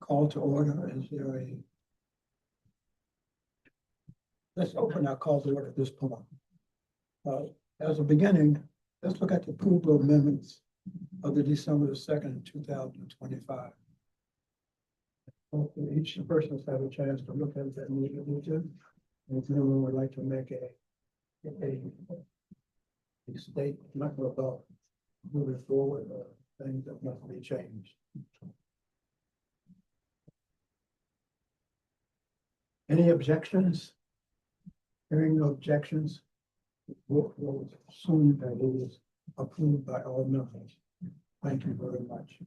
call to order. Is there a? Let's open our call to order at this point. As a beginning, let's look at the approval amendments of the December the 2nd, 2025. Hopefully each person has had a chance to look at that meeting. And if anyone would like to make a statement about moving forward or things that must be changed. Any objections? Hearing no objections, we'll assume that it is approved by all members. Thank you very much.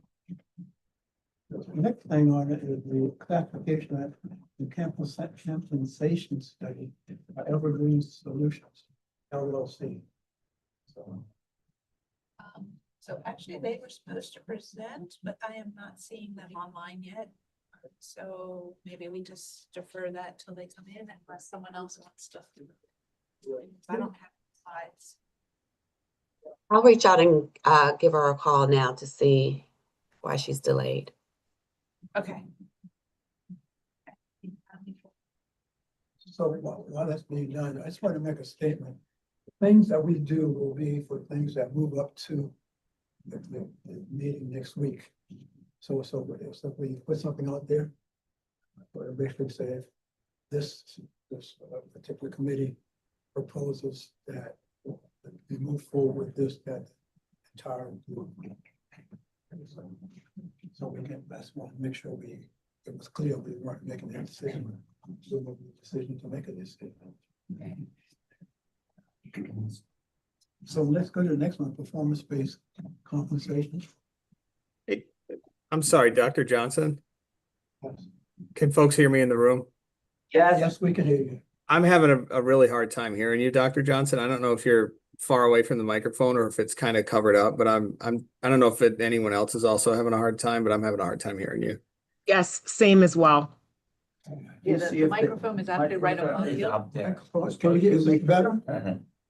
The next thing on it is the classification of the compensation study by Evergreen Solutions, LLC. So actually they were supposed to present, but I am not seeing them online yet. So maybe we just defer that till they come in unless someone else wants to. I don't have slides. I'll reach out and give her a call now to see why she's delayed. Okay. So while that's being done, I just want to make a statement. The things that we do will be for things that move up to the meeting next week. So if we put something out there, basically say if this particular committee proposes that we move forward with this, that entire group. So we can, that's one, make sure it was clear we weren't making that decision. So we made the decision to make a decision. So let's go to the next one, performance-based compensation. Hey, I'm sorry, Dr. Johnson. Yes. Can folks hear me in the room? Yes, we can hear you. I'm having a really hard time hearing you, Dr. Johnson. I don't know if you're far away from the microphone or if it's kind of covered up, but I don't know if anyone else is also having a hard time, but I'm having a hard time hearing you. Yes, same as well. Yeah, the microphone is actually right above you. Can you get it better?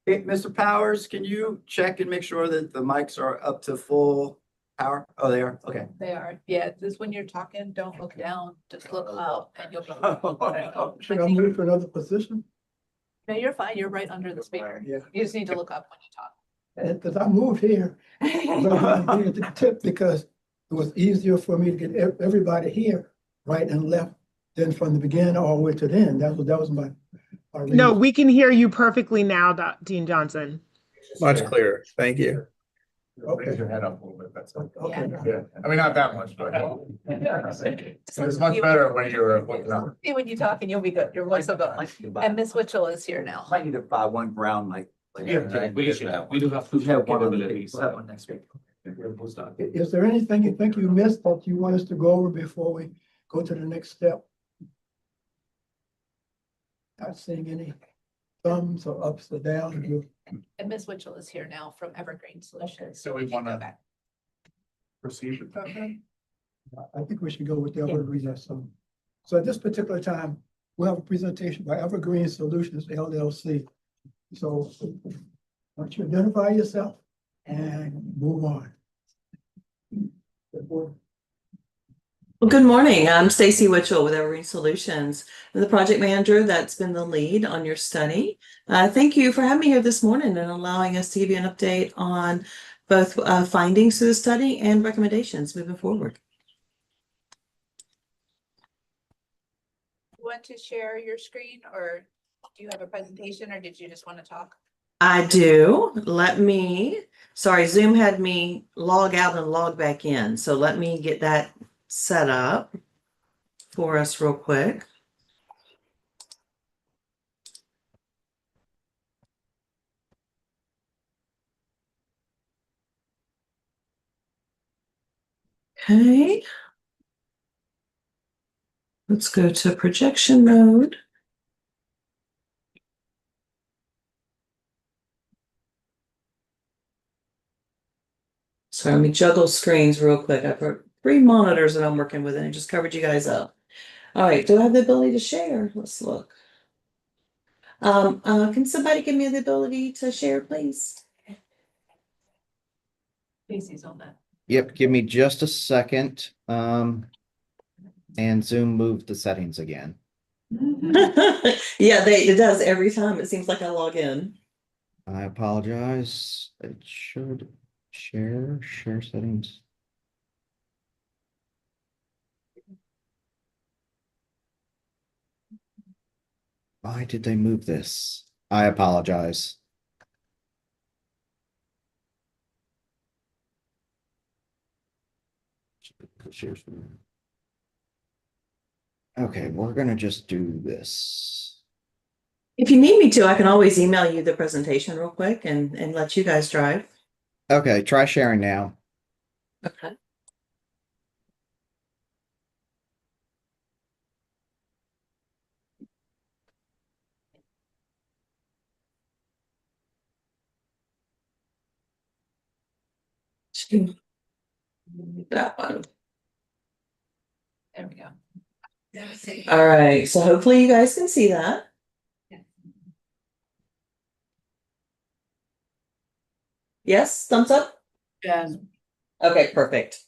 Hey, Mr. Powers, can you check and make sure that the mics are up to full power? Oh, they are, okay. They are. Yeah, this when you're talking, don't look down, just look up and you'll be. Should I move to another position? No, you're fine. You're right under the speaker. Yeah. You just need to look up when you talk. Because I moved here, I at the tip because it was easier for me to get everybody here, right and left, than from the beginning all the way to the end. That was my No, reason. we can hear you perfectly now, Dean Johnson. Much clearer. Thank you. Okay. Raise your head up a little bit, that's all. Okay. Yeah, I mean, not that much, but. It's much better when you're looking up. See, when you talk and you'll be good. Your voice will go. And Miss Witchell is here now. Might need to buy one brown mic. Yeah, we should have. We do have two capabilities. We'll have one next week. Is there anything you think you missed that you want us to go over before we go to the next step? Not seeing any thumbs or ups or downs. And Miss Witchell is here now from Evergreen Solutions. So we can go wanna- back. Proceed. Okay. I think we should go with the Evergreen. So at this particular time, we'll have a presentation by Evergreen Solutions LLC. So why don't you identify yourself and move on? Well, good morning. I'm Stacy Witchell with Evergreen Solutions. I'm the project manager that's been the lead on your study. Thank you for having me here this morning and allowing us to give you an update on both findings to the study and recommendations moving forward. You want to share your screen or do you have a presentation or did you just want to talk? I do. Sorry, Zoom had me log out and log back in. So let me get that set up for us real quick. Okay. Let's go to projection mode. So let me juggle screens real quick. I've got 3 monitors that I'm working with and I just covered you guys up. All right, do I have the ability to share? Let's look. Can somebody give me the ability to share, please? Casey's on that. Yep, give me just a second. And Zoom moved the settings again. Yeah, it does every time. It seems like I log in. I apologize. It should share settings. Why did they move this? I apologize. Okay, we're gonna just do this. If you need me to, I can always email you the presentation real quick and let you guys drive. Okay, try sharing now. Okay. That one. There we go. All right, so hopefully you guys can see that. Yes, thumbs up? Yeah. Okay, perfect.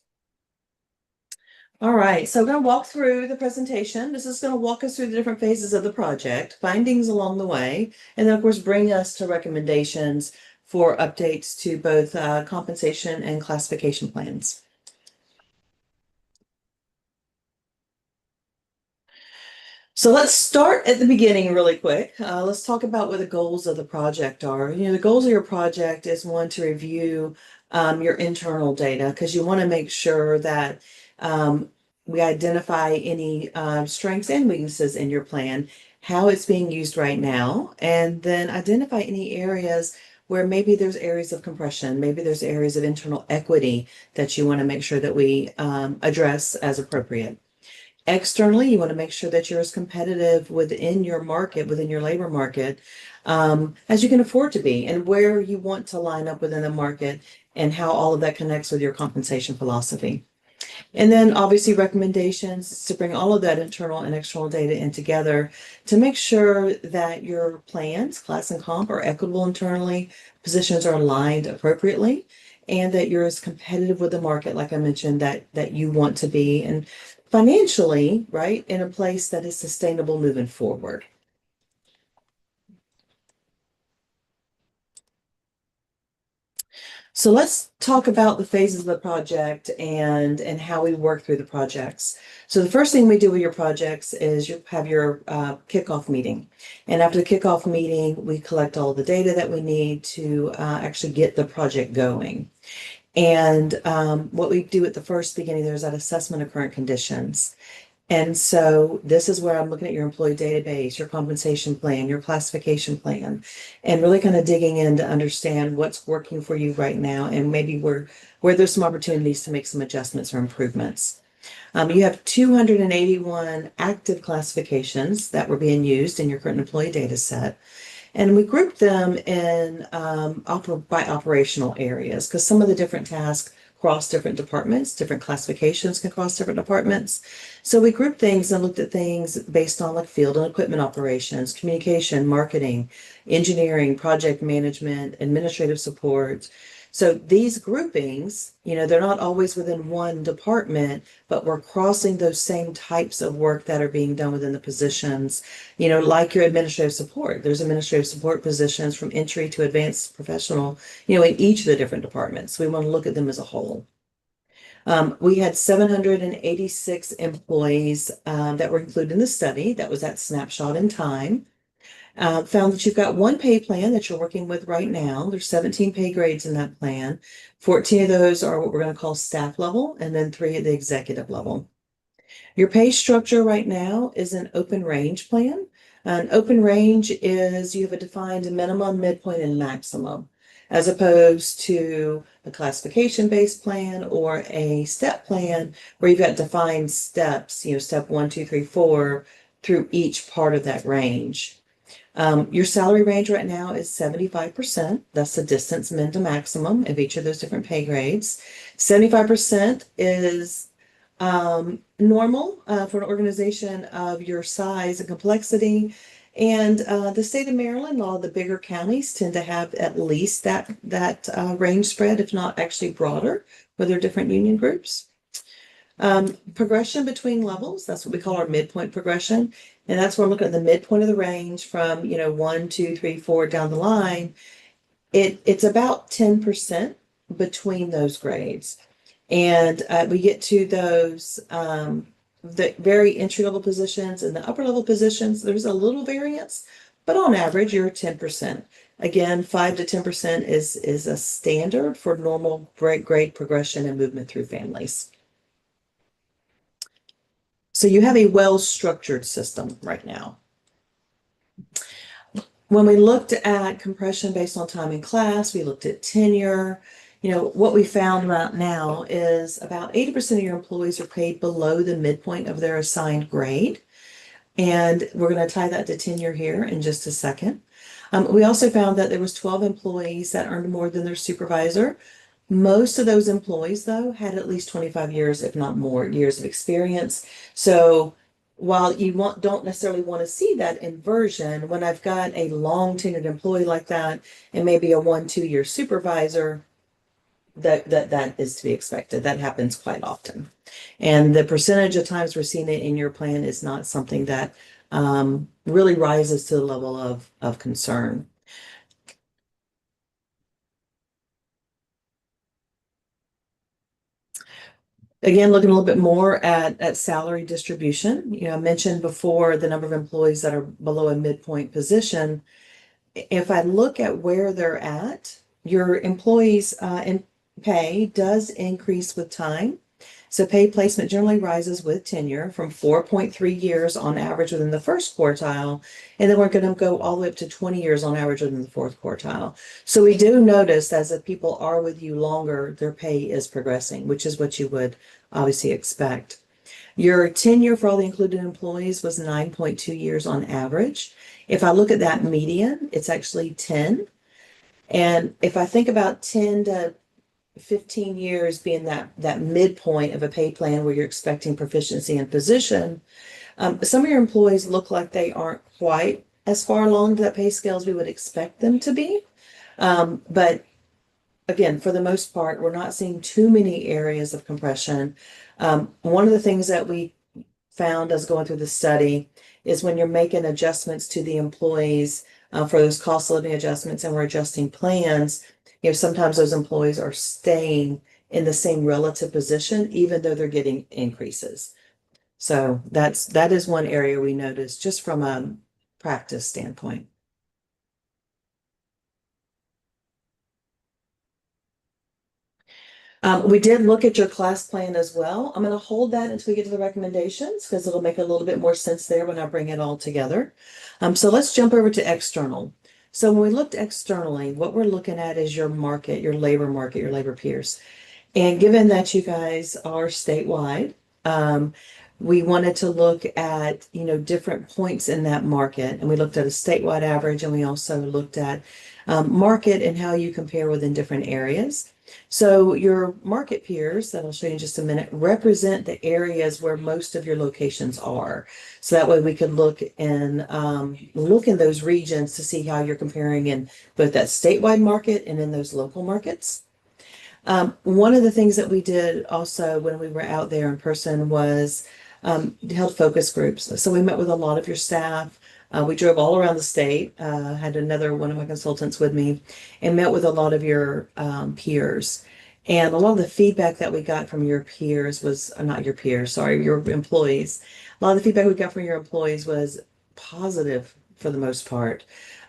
All right, so I'm going to walk through the presentation. This is going to walk us through the different phases of the project, findings along the way, and then of course bring us to recommendations for updates to both compensation and classification plans. So let's start at the beginning really quick. Let's talk about what the goals of the project are. The goals of your project is one to review your internal data because you want to make sure that we identify any strengths and weaknesses in your plan, how it's being used right now, and then identify any areas where maybe there's areas of compression, maybe there's areas of internal equity that you want to make sure that we address as appropriate. Externally, you want to make sure that you're as competitive within your market, within your labor market, as you can afford to be, and where you want to line up within the market and how all of that connects with your compensation philosophy. And then obviously recommendations to bring all of that internal and external data in together to make sure that your plans, class and comp, are equitable internally, positions are aligned appropriately, and that you're as competitive with the market, like I mentioned, that you want to be, and financially, right, in a place that is sustainable moving forward. So let's talk about the phases of the project and how we work through the projects. So the first thing we do with your projects is you have your kickoff meeting. And after the kickoff meeting, we collect all the data that we need to actually get the project going. And what we do at the first beginning, there's that assessment of current conditions. And so this is where I'm looking at your employee database, your compensation plan, your classification plan, and really kind of digging in to understand what's working for you right now and maybe where there's some opportunities to make some adjustments or improvements. You have 281 active classifications that were being used in your current employee data set. And we grouped them in by operational areas because some of the different tasks cross different departments, different classifications can cross different departments. So we grouped things and looked at things based on like field and equipment operations, communication, marketing, engineering, project management, administrative support. So these groupings, they're not always within one department, but we're crossing those same types of work that are being done within the positions, like your administrative support. There's administrative support positions from entry to advanced professional, in each of the different departments. We want to look at them as a whole. We had 786 employees that were included in the study. That was that snapshot in time. Found that you've got one pay plan that you're working with right now. There's 17 pay grades in that plan. 14 of those are what we're going to call staff level, and then 3 at the executive level. Your pay structure right now is an open range plan. An open range is you have a defined minimum, midpoint, and maximum, as opposed to a classification-based plan or a step plan where you've got defined steps, step 1, 2, 3, 4 through each part of that range. Your salary range right now is 75%. That's the distance min to maximum of each of those different pay grades. 75% is normal for an organization of your size and complexity. And the state of Maryland, a lot of the bigger counties tend to have at least that range spread, if not actually broader, for their different union groups. Progression between levels, that's what we call our midpoint progression. And that's where we're looking at the midpoint of the range from, 1, 2, 3, 4 down the line. It's about 10% between those grades. And we get to those the very entry level positions and the upper level positions, there's a little variance, but on average, you're 10%. Again, 5 to 10% is a standard for normal grade progression and movement through families. So you have a well-structured system right now. When we looked at compression based on time in class, we looked at tenure. What we found right now is about 80% of your employees are paid below the midpoint of their assigned grade. And we're going to tie that to tenure here in just a second. We also found that there was 12 employees that earned more than their supervisor. Most of those employees, though, had at least 25 years, if not more, years of experience. So while you don't necessarily want to see that inversion, when I've got a long tenured employee like that and maybe a 1-2 year supervisor, that is to be expected. That happens quite often. And the percentage of times we're seeing it in your plan is not something that really rises to the level of concern. Again, looking a little bit more at salary distribution. I mentioned before the number of employees that are below a midpoint position. If I look at where they're at, your employees in pay does increase with time. So pay placement generally rises with tenure from 4.3 years on average within the first quartile, and then we're going to go all the way up to 20 years on average within the fourth quartile. So we do notice as if people are with you longer, their pay is progressing, which is what you would obviously expect. Your tenure for all the included employees was 9.2 years on average. If I look at that median, it's actually 10. And if I think about 10 to 15 years being that midpoint of a pay plan where you're expecting proficiency in position, some of your employees look like they aren't quite as far along that pay scale as we would expect them to be. But again, for the most part, we're not seeing too many areas of compression. One of the things that we found as going through the study is when you're making adjustments to the employees for those cost of living adjustments and we're adjusting plans, sometimes those employees are staying in the same relative position, even though they're getting increases. So that is one area we noticed just from a practice standpoint. We did look at your class plan as well. I'm going to hold that until we get to the recommendations because it'll make a little bit more sense there when I bring it all together. So let's jump over to external. So when we looked externally, what we're looking at is your market, your labor peers. And given that you guys are statewide, we wanted to look at, different points in that market. And we looked at a statewide average and we also looked at market and how you compare within different areas. So your market peers that I'll show you in just a minute represent the areas where most of your locations are. So that way we could look in those regions to see how you're comparing in both that statewide market and in those local markets. One of the things that we did also when we were out there in person was held focus groups. So we met with a lot of your staff. We drove all around the state, had another one of my consultants with me, and met with a lot of your peers. And a lot of the feedback that we got from your peers was, not your peers, sorry, your employees. A lot of the feedback we got from your employees was positive for the most part.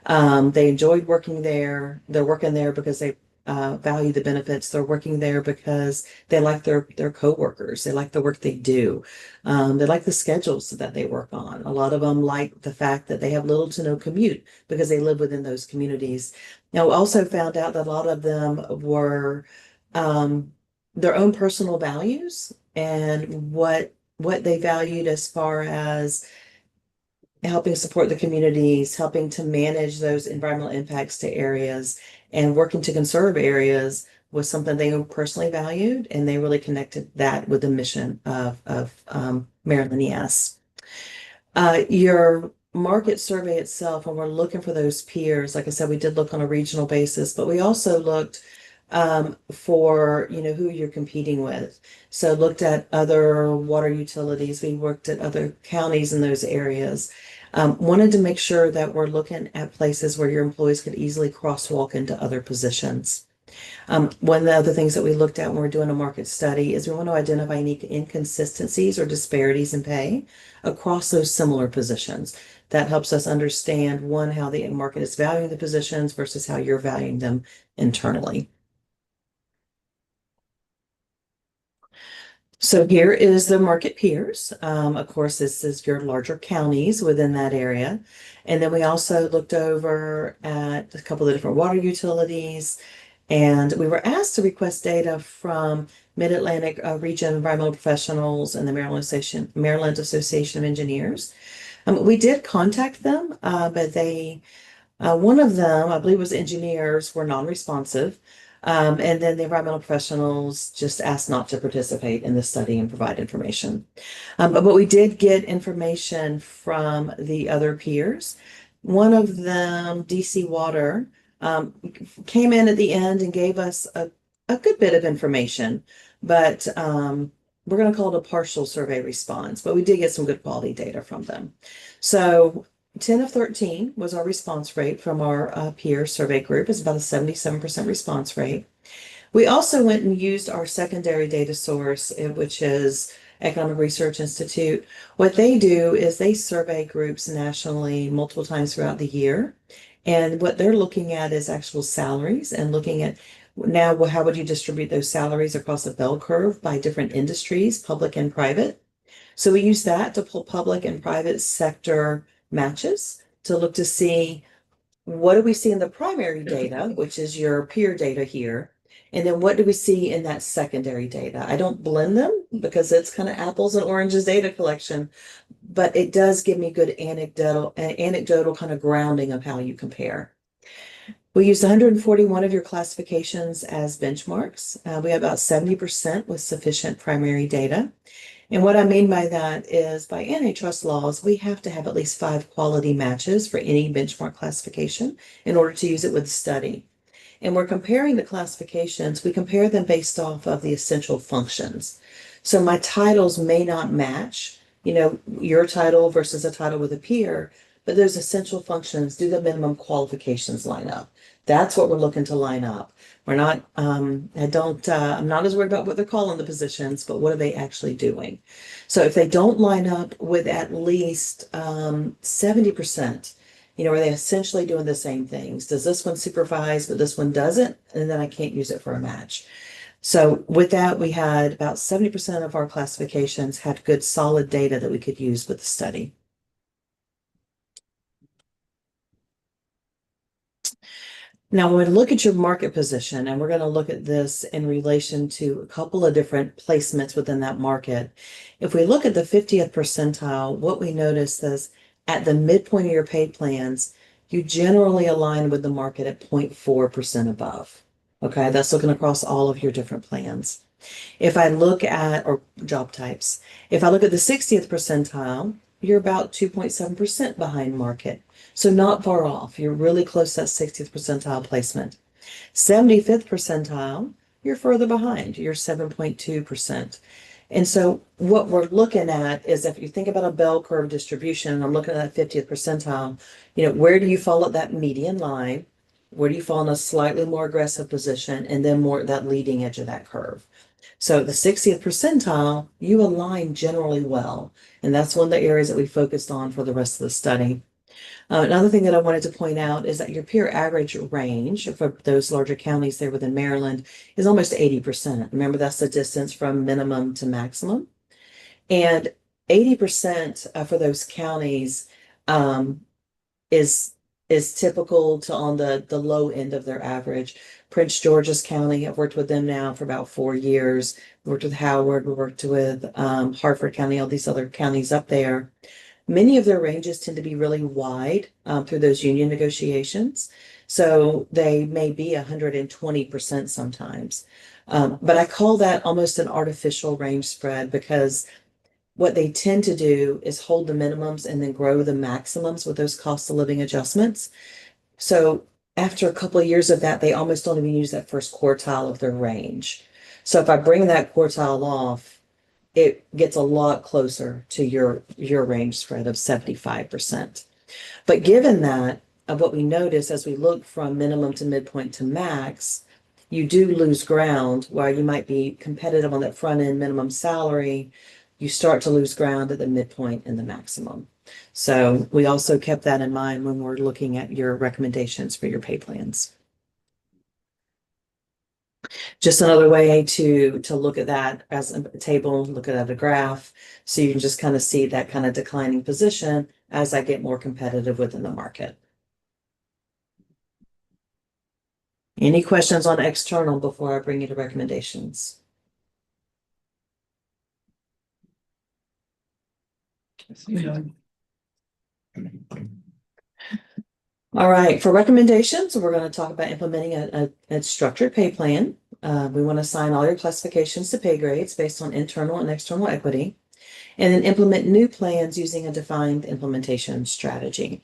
They enjoyed working there. They're working there because they value the benefits. They're working there because they like their coworkers. They like the work they do. They like the schedules that they work on. A lot of them like the fact that they have little to no commute because they live within those communities. Now, we also found out that a lot of them were their own personal values and what they valued as far as helping support the communities, helping to manage those environmental impacts to areas, and working to conserve areas was something they personally valued, and they really connected that with the mission of Maryland MES. Your market survey itself, when we're looking for those peers, like I said, we did look on a regional basis, but we also looked for, who you're competing with. So looked at other water utilities. We worked at other counties in those areas. Wanted to make sure that we're looking at places where your employees could easily crosswalk into other positions. One of the other things that we looked at when we're doing a market study is we want to identify any inconsistencies or disparities in pay across those similar positions. That helps us understand, one, how the market is valuing the positions versus how you're valuing them internally. So here is the market peers. Of course, this is your larger counties within that area. And then we also looked over at a couple of different water utilities, and we were asked to request data from Mid-Atlantic Region Environmental Professionals and the Maryland Association of Engineers. We did contact them, but one of them, I believe was engineers, were non-responsive. And then the environmental professionals just asked not to participate in the study and provide information. But we did get information from the other peers. One of them, DC Water, came in at the end and gave us a good bit of information, but we're going to call it a partial survey response, but we did get some good quality data from them. So 10 of 13 was our response rate from our peer survey group. It's about a 77% response rate. We also went and used our secondary data source, which is Economic Research Institute. What they do is they survey groups nationally multiple times throughout the year. And what they're looking at is actual salaries and looking at now, how would you distribute those salaries across a bell curve by different industries, public and private? So we use that to pull public and private sector matches to look to see what do we see in the primary data, which is your peer data here, and then what do we see in that secondary data? I don't blend them because it's kind of apples and oranges data collection, but it does give me good anecdotal kind of grounding of how you compare. We used 141 of your classifications as benchmarks. We have about 70% with sufficient primary data. And what I mean by that is by antitrust laws, we have to have at least 5 quality matches for any benchmark classification in order to use it with the study. And we're comparing the classifications. We compare them based off of the essential functions. So my titles may not match, your title versus a title with a peer, but those essential functions, do the minimum qualifications line up? That's what we're looking to line up. We're not, I'm not as worried about what they're calling the positions, but what are they actually doing? So if they don't line up with at least 70%, are they essentially doing the same things? Does this one supervise, but this one doesn't? And then I can't use it for a match. So with that, we had about 70% of our classifications had good solid data that we could use with the study. Now, when we look at your market position, and we're going to look at this in relation to a couple of different placements within that market. If we look at the 50th percentile, what we notice is at the midpoint of your pay plans, you generally align with the market at 0.4% above. Okay, that's looking across all of your different plans. If I look at, or job types, if I look at the 60th percentile, you're about 2.7% behind market. So not far off. You're really close to that 60th percentile placement. 75th percentile, you're further behind. You're 7.2%. And so what we're looking at is if you think about a bell curve distribution, and I'm looking at that 50th percentile, where do you fall at that median line? Where do you fall in a slightly more aggressive position? And then more at that leading edge of that curve. So the 60th percentile, you align generally well. And that's one of the areas that we focused on for the rest of the study. Another thing that I wanted to point out is that your peer average range for those larger counties there within Maryland is almost 80%. Remember, that's the distance from minimum to maximum. And 80% for those counties is typical to on the low end of their average. Prince George's County, I've worked with them now for about 4 years. Worked with Howard, we worked with Harford County, all these other counties up there. Many of their ranges tend to be really wide through those union negotiations. So they may be 120% sometimes. But I call that almost an artificial range spread because what they tend to do is hold the minimums and then grow the maximums with those cost of living adjustments. So after a couple of years of that, they almost don't even use that first quartile of their range. So if I bring that quartile off, it gets a lot closer to your range spread of 75%. But given that, what we notice as we look from minimum to midpoint to max, you do lose ground while you might be competitive on that front end minimum salary. You start to lose ground at the midpoint and the maximum. So we also kept that in mind when we're looking at your recommendations for your pay plans. Just another way to look at that as a table, look at a graph, so you can just kind of see that kind of declining position as I get more competitive within the market. Any questions on external before I bring you to recommendations? You know, All right, for recommendations, we're going to talk about implementing a structured pay plan. We want to assign all your classifications to pay grades based on internal and external equity, and then implement new plans using a defined implementation strategy.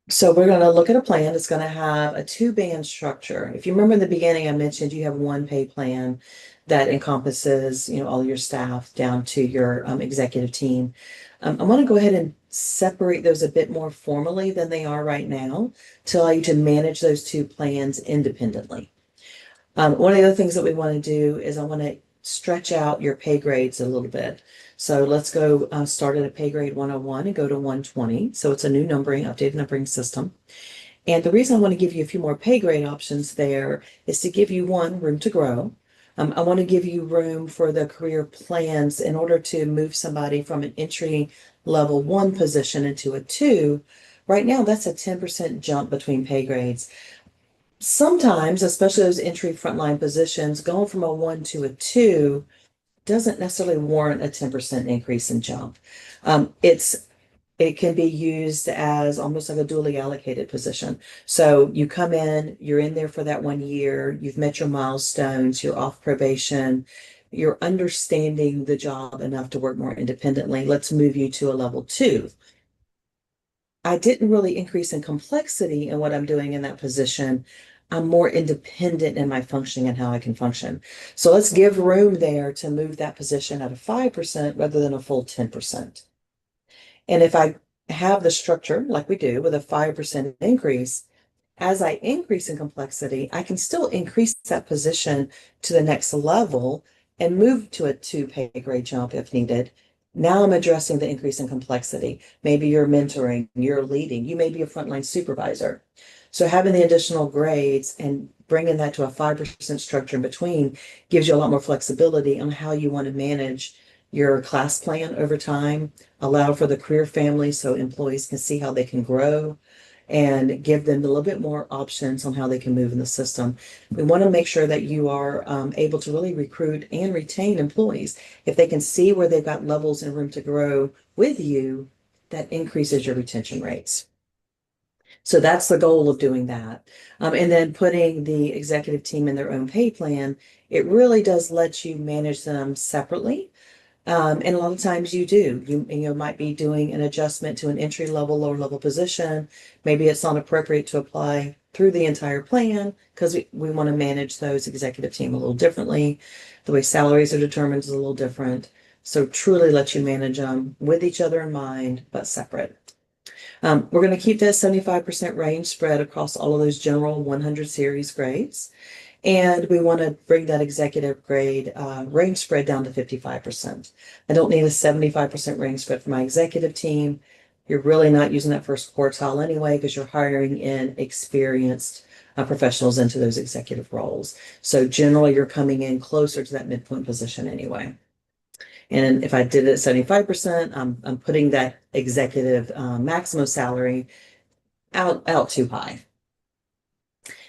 So we're going to look at a plan that's going to have a two-band structure. If you remember in the beginning, I mentioned you have one pay plan that encompasses, all your staff down to your executive team. I want to go ahead and separate those a bit more formally than they are right now to allow you to manage those two plans independently. One of the other things that we want to do is I want to stretch out your pay grades a little bit. So let's go start at a pay grade 101 and go to 120. So it's a new numbering, updated numbering system. And the reason I want to give you a few more pay grade options there is to give you room to grow. I want to give you room for the career plans in order to move somebody from an entry level 1 position into a 2. Right now, that's a 10% jump between pay grades. Sometimes, especially those entry frontline positions, going from a 1 to a 2 doesn't necessarily warrant a 10% increase in jump. It can be used as almost like a dually allocated position. So you come in, you're in there for that 1 year, you've met your milestones, you're off probation, you're understanding the job enough to work more independently. Let's move you to a level 2. I didn't really increase in complexity in what I'm doing in that position. I'm more independent in my functioning and how I can function. So let's give room there to move that position at a 5% rather than a full 10%. And if I have the structure like we do with a 5% increase, as I increase in complexity, I can still increase that position to the next level and move to a 2 pay grade jump if needed. Now I'm addressing the increase in complexity. Maybe you're mentoring, you're leading, you may be a frontline supervisor. So having the additional grades and bringing that to a 5% structure in between gives you a lot more flexibility on how you want to manage your class plan over time, allow for the career family so employees can see how they can grow, and give them a little bit more options on how they can move in the system. We want to make sure that you are able to really recruit and retain employees. If they can see where they've got levels and room to grow with you, that increases your retention rates. So that's the goal of doing that. And then putting the executive team in their own pay plan, it really does let you manage them separately. And a lot of times you do. You might be doing an adjustment to an entry level, lower level position. Maybe it's not appropriate to apply through the entire plan because we want to manage those executive team a little differently. The way salaries are determined is a little different. So truly let you manage them with each other in mind, but separate. We're going to keep that 75% range spread across all of those general 100 series grades. And we want to bring that executive grade range spread down to 55%. I don't need a 75% range spread for my executive team. You're really not using that first quartile anyway because you're hiring in experienced professionals into those executive roles. So generally you're coming in closer to that midpoint position anyway. And if I did it at 75%, I'm putting that executive maximum salary out too high.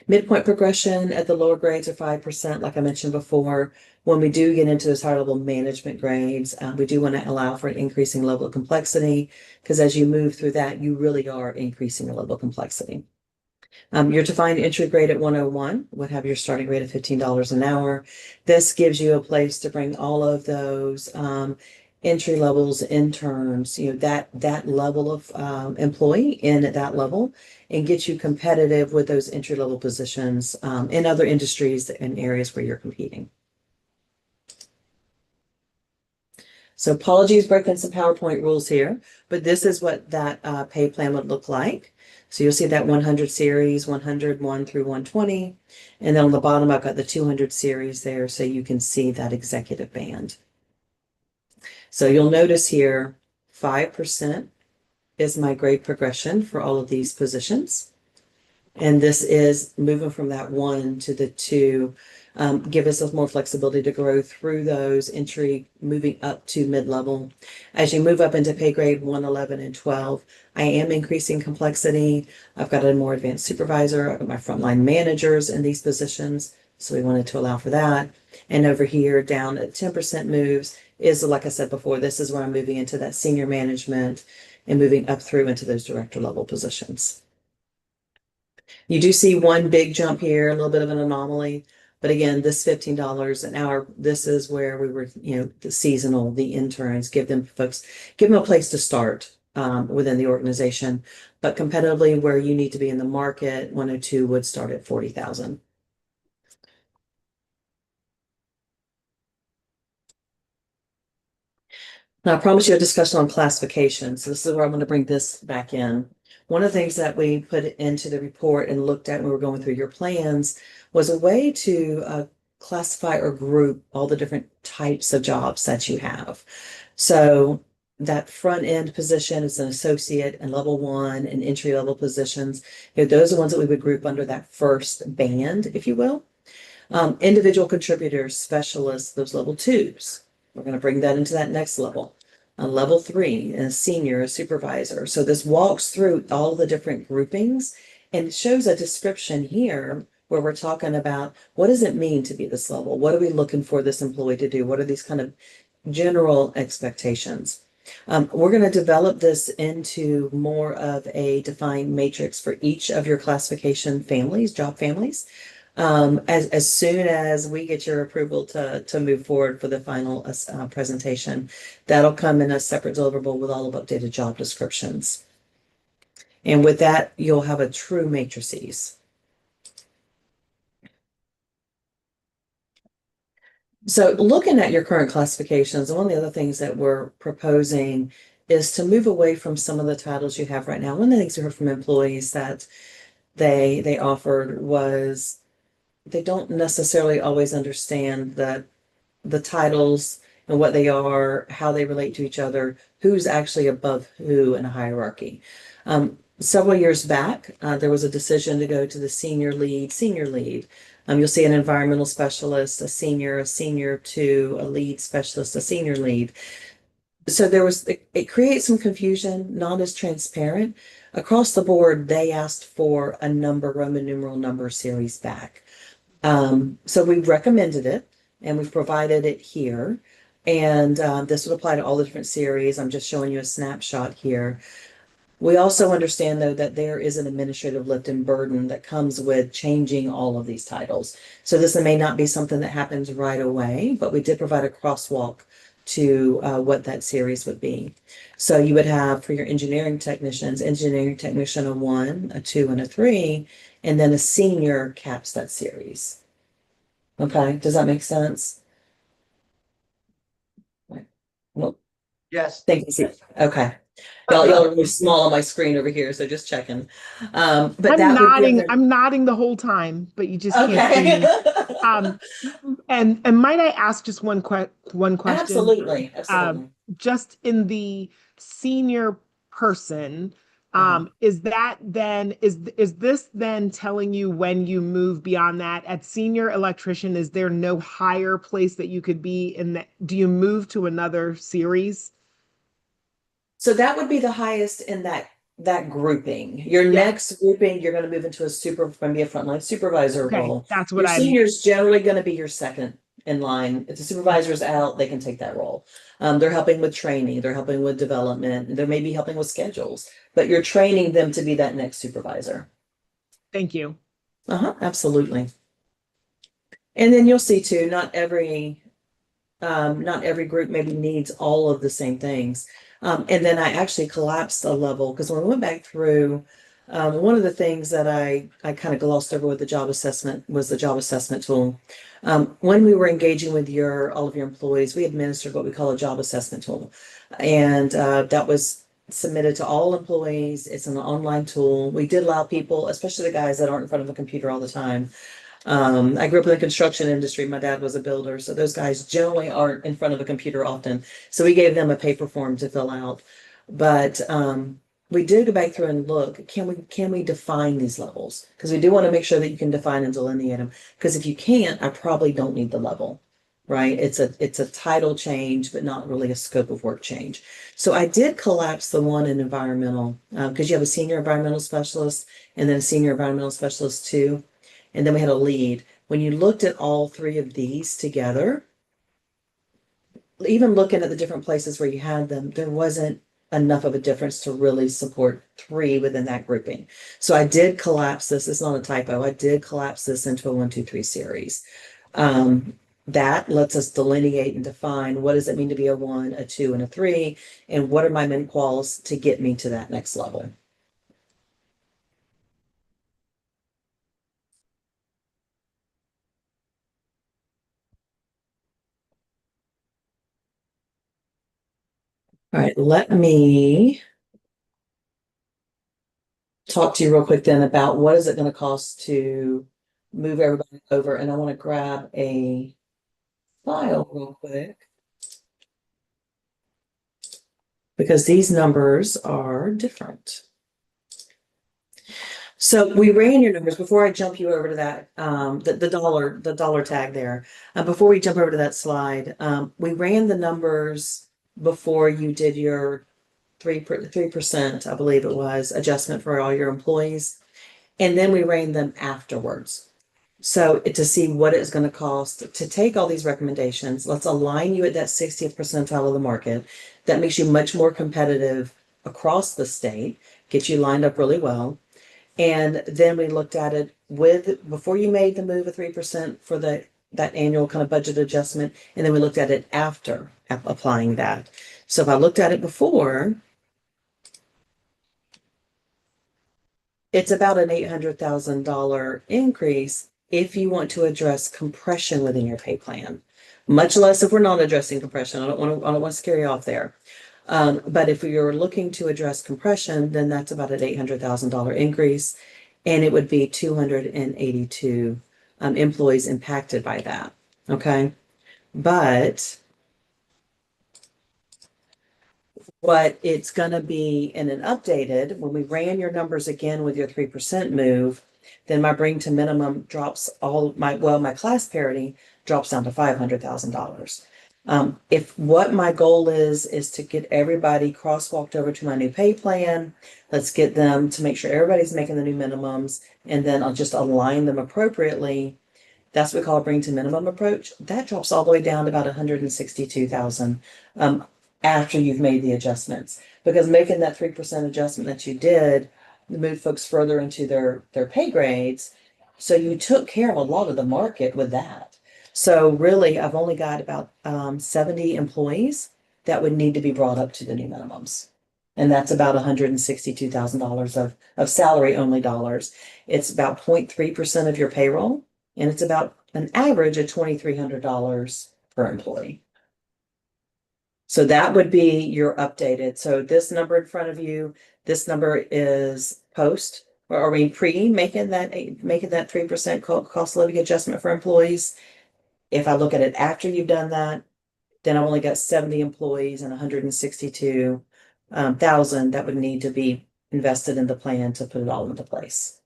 Midpoint progression at the lower grades are 5%, like I mentioned before. When we do get into those higher level management grades, we do want to allow for an increasing level of complexity because as you move through that, you really are increasing the level of complexity. Your defined entry grade at 101 would have your starting rate of $15 an hour. This gives you a place to bring all of those entry levels, interns, that level of employee in at that level, and get you competitive with those entry level positions in other industries and areas where you're competing. So apologies, broken some PowerPoint rules here, but this is what that pay plan would look like. So you'll see that 100 series, 101 through 120. And then on the bottom, I've got the 200 series there so you can see that executive band. So you'll notice here, 5% is my grade progression for all of these positions. And this is moving from that 1 to the 2, give us more flexibility to grow through those entry, moving up to mid-level. As you move up into pay grade 1, 11, and 12, I am increasing complexity. I've got a more advanced supervisor. I've got my frontline managers in these positions. So we wanted to allow for that. And over here, down at 10% moves is, like I said before, this is where I'm moving into that senior management and moving up through into those director level positions. You do see one big jump here, a little bit of an anomaly. But again, this $15 an hour, this is where we were, the seasonal, the interns, give them a place to start within the organization. But competitively, where you need to be in the market, 102 would start at 40,000. Now, I promise you a discussion on classification. So this is where I'm going to bring this back in. One of the things that we put into the report and looked at when we were going through your plans was a way to classify or group all the different types of jobs that you have. So that front end position is an associate and level 1 and entry level positions. Those are the ones that we would group under that first band, if you will. Individual contributors, specialists, those level 2s. We're going to bring that into that next level. Level 3, a senior, a supervisor. So this walks through all the different groupings and shows a description here where we're talking about what does it mean to be this level? What are we looking for this employee to do? What are these kind of general expectations? We're going to develop this into more of a defined matrix for each of your classification families, job families. As soon as we get your approval to move forward for the final presentation, that'll come in a separate deliverable with all of updated job descriptions. And with that, you'll have a true matrices. So looking at your current classifications, one of the other things that we're proposing is to move away from some of the titles you have right now. One of the things we heard from employees that they offered was they don't necessarily always understand the titles and what they are, how they relate to each other, who's actually above who in a hierarchy. Several years back, there was a decision to go to the senior lead. You'll see an environmental specialist, a senior to a lead specialist, a senior lead. So it creates some confusion, not as transparent. Across the board, they asked for a Roman numeral number series back. So we've recommended it and we've provided it here. And this would apply to all the different series. I'm just showing you a snapshot here. We also understand, though, that there is an administrative lift and burden that comes with changing all of these titles. So this may not be something that happens right away, but we did provide a crosswalk to what that series would be. So you would have for your engineering technicians, engineering technician a 1, a 2, and a 3, and then a senior caps that series. Okay, does that make sense? Well, Yes. thank you. Okay. Y'all are really small on my screen over here, so just checking. But I'm nodding the whole time, but you just can't see me. And might I ask just one question? Absolutely. Just in the senior person, is this then telling you when you move beyond that? At senior electrician, is there no higher place that you could be in that? Do you move to another series? So that would be the highest in that grouping. Your next grouping, you're going to move into a frontline supervisor role. That's what your senior's generally going to be your second in line. If the supervisor's out, they can take that role. They're helping with training, they're helping with development, they may be helping with schedules, but you're training them to be that next supervisor. Thank you. Absolutely. And then you'll see too, not every Not every group maybe needs all of the same things. And then I actually collapsed a level because when we went back through, one of the things that I kind of glossed over with the job assessment was the job assessment tool. When we were engaging with all of your employees, we administered what we call a job assessment tool. And that was submitted to all employees. It's an online tool. We did allow people, especially the guys that aren't in front of a computer all the time. I grew up in the construction industry. My dad was a builder, so those guys generally aren't in front of a computer often. So we gave them a paper form to fill out. But we did go back through and look, can we define these levels? Because we do want to make sure that you can define and delineate them. Because if you can't, I probably don't need the level, right? It's a title change, but not really a scope of work change. So I did collapse the one in environmental, because you have a senior environmental specialist and then a senior environmental specialist too. And then we had a lead. When you looked at all three of these together, even looking at the different places where you had them, there wasn't enough of a difference to really support three within that grouping. So I did collapse this. It's not a typo. I did collapse this into a 1, 2, 3 series. That lets us delineate and define what does it mean to be a 1, a 2, and a 3, and what are my min quals to get me to that next level. All right, let me talk to you real quick then about what is it going to cost to move everybody over. And I want to grab a file real quick because these numbers are different. So we ran your numbers before I jump you over to that, the dollar tag there. Before we jump over to that slide, we ran the numbers before you did your 3%, I believe it was, adjustment for all your employees. And then we ran them afterwards. So to see what it's going to cost to take all these recommendations, let's align you at that 60th percentile of the market. That makes you much more competitive across the state, get you lined up really well. And then we looked at it before you made the move of 3% for that annual kind of budget adjustment. And then we looked at it after applying that. So if I looked at it before, it's about an $800,000 increase if you want to address compression within your pay plan. Much less if we're not addressing compression. I don't want to scare you off there. But if you're looking to address compression, then that's about an $800,000 increase, and it would be 282 employees impacted by that. Okay, but what it's going to be in an updated, when we ran your numbers again with your 3% move, then my bring to minimum drops my class parity drops down to $500,000. If what my goal is to get everybody crosswalked over to my new pay plan, let's get them to make sure everybody's making the new minimums, and then I'll just align them appropriately. That's what we call a bring to minimum approach. That drops all the way down to about 162,000 after you've made the adjustments. Because making that 3% adjustment that you did moved folks further into their pay grades. So you took care of a lot of the market with that. So really, I've only got about 70 employees that would need to be brought up to the new minimums. And that's about $162,000 of salary only dollars. It's about 0.3% of your payroll, and it's about an average of $2,300 per employee. So that would be your updated. So this number in front of you, this number is post, or are we making that 3% cost of living adjustment for employees? If I look at it after you've done that, then I've only got 70 employees and 162,000 that would need to be invested in the plan to put it all into place.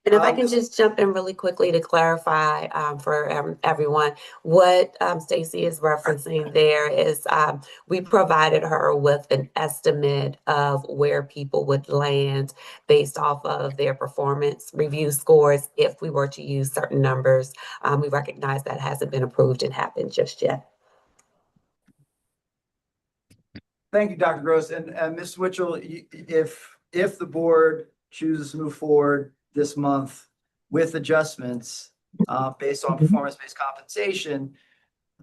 And if I can just jump in really quickly to clarify for everyone, what Stacy is referencing there is we provided her with an estimate of where people would land based off of their performance review scores if we were to use certain numbers. We recognize that hasn't been approved and happened just yet. Thank you, Dr. Gross. And Ms. Witchell, if the board chooses to move forward this month with adjustments, based on performance-based compensation.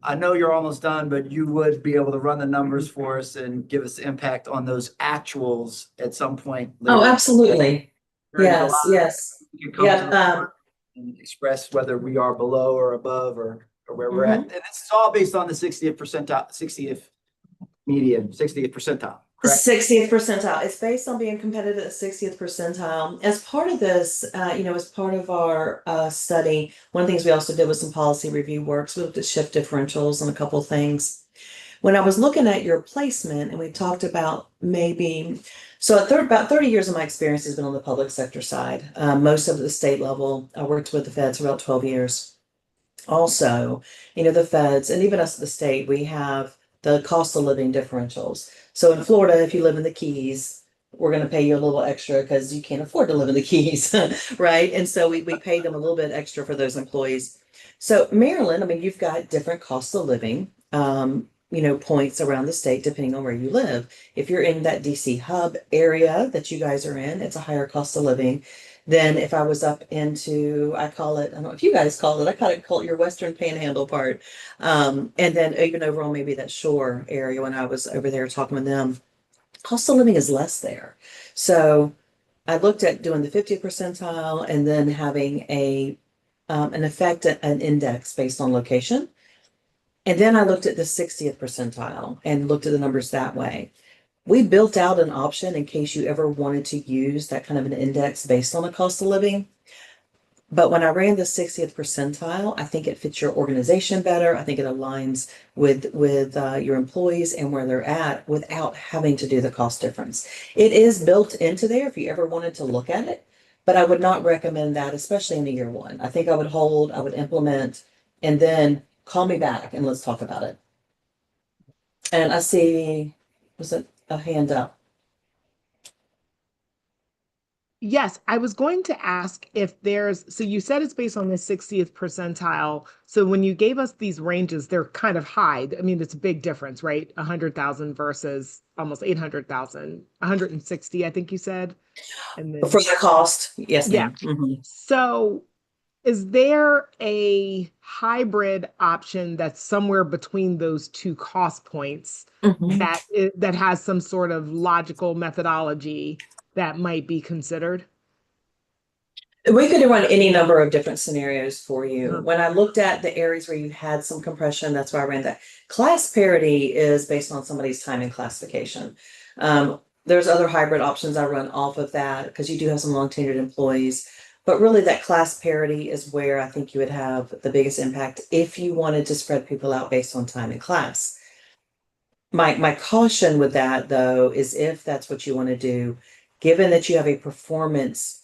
I know you're almost done, but you would be able to run the numbers for us and give us the impact on those actuals at some point Oh, later. absolutely. During Yes, July, yes. you can come to Yeah, the board and express whether we are below or above or where we're at. Mhm. And this is all based on the 60th percentile, 60th median, 60th percentile, correct? 60th percentile. It's based on being competitive at 60th percentile. As part of this, as part of our study, one of the things we also did was some policy review works. We looked at shift differentials and a couple of things. When I was looking at your placement, and we talked about maybe, so about 30 years of my experience has been on the public sector side. Most of the state level. I worked with the feds for about 12 years. Also, the feds and even us at the state, we have the cost of living differentials. So in Florida, if you live in the Keys, we're going to pay you a little extra because you can't afford to live in the Keys, right? And so we pay them a little bit extra for those employees. So Maryland, I mean, you've got different costs of living, points around the state depending on where you live. If you're in that DC hub area that you guys are in, it's a higher cost of living than if I was up into, I call it, I don't know if you guys call it, call it your Western Panhandle part. And then even over on maybe that shore area when I was over there talking with them, cost of living is less there. So I looked at doing the 50th percentile and then having an effect, an index based on location. And then I looked at the 60th percentile and looked at the numbers that way. We built out an option in case you ever wanted to use that kind of an index based on a cost of living. But when I ran the 60th percentile, I think it fits your organization better. I think it aligns with your employees and where they're at without having to do the cost difference. It is built into there if you ever wanted to look at it, but I would not recommend that, especially in the year one. I think I would implement, and then call me back and let's talk about it. And I see, was it a hand up? Yes, I was going to ask if so you said it's based on the 60th percentile. So when you gave us these ranges, they're kind of high. I mean, it's a big difference, right? 100,000 versus almost 800,000, 160, I think you said. And then, For the cost, yes, yeah. ma'am. Mhm. So is there a hybrid option that's somewhere between those two cost points Mhm. that has some sort of logical methodology that might be considered? We could run any number of different scenarios for you. Uh-huh. When I looked at the areas where you had some compression, that's why I ran that. Class parity is based on somebody's time and classification. There's other hybrid options I run off of that because you do have some long tenured employees. But really, that class parity is where I think you would have the biggest impact if you wanted to spread people out based on time in class. My caution with that, though, is if that's what you want to do, given that you have a performance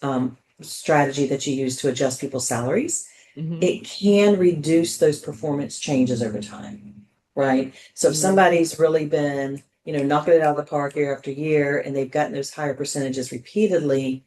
strategy that you use to adjust people's salaries, Mhm. it can reduce those performance changes over time, right? So if Mhm. somebody's really been, knocking it out of the park year after year, and they've gotten those higher percentages repeatedly,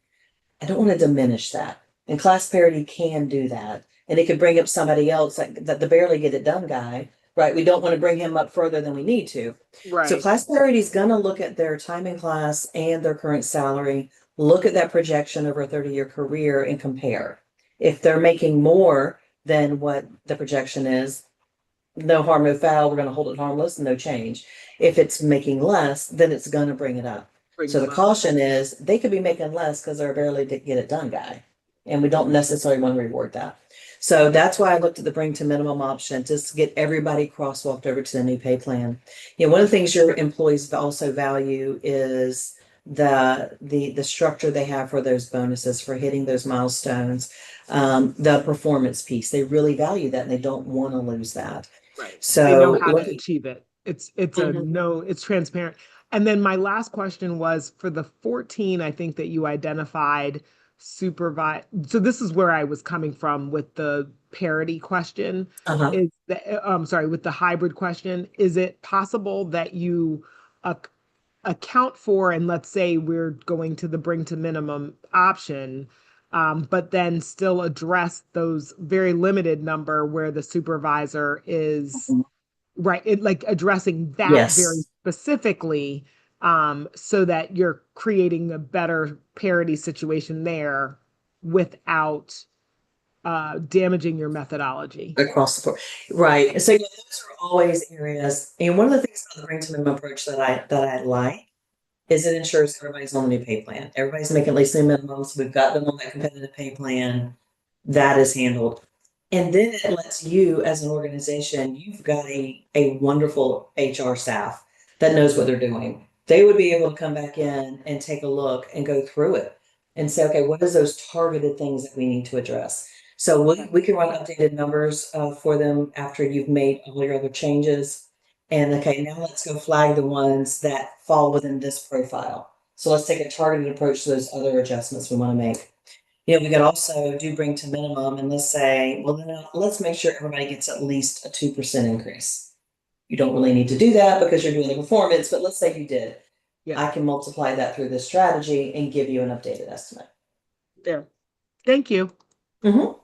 I don't want to diminish that. And class parity can do that. And it could bring up somebody else, like the barely get it done guy, right? We don't want to bring him up further than we need to. So Right. class parity is going to look at their time in class and their current salary, look at that projection over a 30-year career and compare. If they're making more than what the projection is, no harm, no foul, we're going to hold it harmless, no change. If it's making less, then it's going to bring it up. Bring So the them up. caution is they could be making less because they're a barely get it done guy. And we don't necessarily want to reward that. So that's why I looked at the bring to minimum option, just to get everybody crosswalked over to the new pay plan. One of the things your employees also value is the structure they have for those bonuses, for hitting those milestones, the performance piece. They really value that and they don't want to lose that. Right. They know So how to achieve it. Mhm. It's transparent. And then my last question was for the 14, I think that you identified supervise. So this is where I was coming from with the parity question. Uh-huh. Sorry, with the hybrid question. Is it possible that you account for, and let's say we're going to the bring to minimum option, but then still address those very limited number where the supervisor is Mhm. right, like addressing that very Yes. specifically, so that you're creating a better parity situation there without damaging your methodology. Across the board, right? So yeah, those are always areas. And one of the things about the bring to minimum approach that I like is it ensures everybody's on the new pay plan. Everybody's making at least the minimum, so we've got them on that competitive pay plan. That is handled. And then it lets you, as an organization, you've got a wonderful HR staff that knows what they're doing. They would be able to come back in and take a look and go through it and say, okay, what is those targeted things that we need to address? So we can run updated numbers for them after you've made all your other changes. And okay, now let's go flag the ones that fall within this profile. So let's take a targeted approach to those other adjustments we want to make. You know, we could also do bring to minimum and let's say, well, then let's make sure everybody gets at least a 2% increase. You don't really need to do that because you're doing the performance, but let's say you did. Yeah. I can multiply that through this strategy and give you an updated estimate. There. Thank you.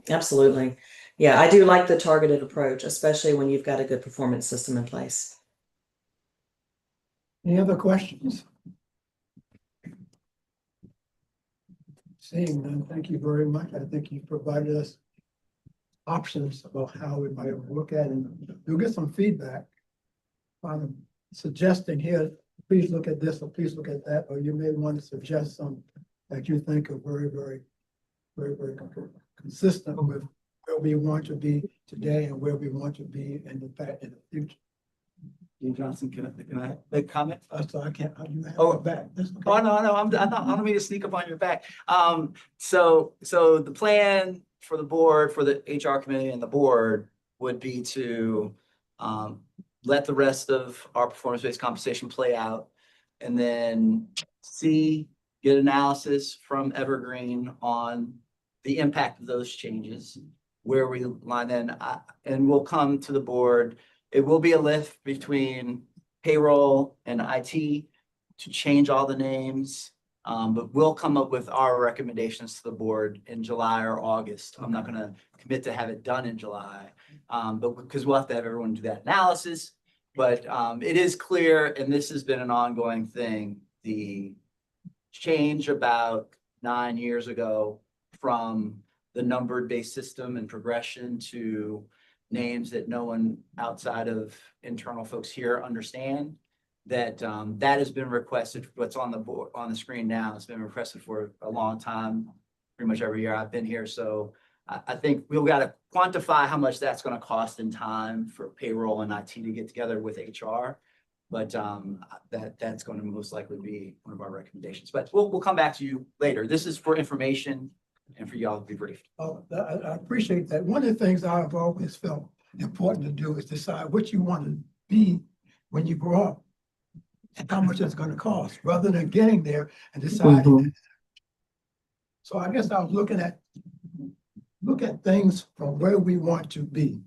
Absolutely. Yeah, I do like the targeted approach, especially when you've got a good performance system in place. Any other questions? Seeing none, thank you very much. I think you provided us options about how we might look at it. And you'll get some feedback on suggesting here, please look at this or please look at that, or you may want to suggest some that you think are very consistent with where we want to be today and where we want to be in the future. Dean Johnson, can I make a comment? So I can't, you have Oh, it back. That's okay. Oh, no, I don't mean to sneak up on your back. So the plan for the board, for the HR committee and the board would be to let the rest of our performance-based compensation play out and then get analysis from Evergreen on the impact of those changes, where we line in, and we'll come to the board. It will be a lift between payroll and IT to change all the names. But we'll come up with our recommendations to the board in July or August. I'm not gonna commit to have it done in July, but because we'll have to have everyone do that analysis. But it is clear, and this has been an ongoing thing, the change about 9 years ago from the numbered based system and progression to names that no one outside of internal folks here understand, that has been requested. What's on the board, on the screen now, has been requested for a long time, pretty much every year I've been here. So I think we've got to quantify how much that's going to cost in time for payroll and IT to get together with HR. But that's going to most likely be one of our recommendations. But we'll come back to you later. This is for information and for y'all to be briefed. Oh, I appreciate that. One of the things I've always felt important to do is decide what you want to be when you grow up and how much it's going to cost, rather than getting there and deciding. So I guess I was look at things from where we want to be,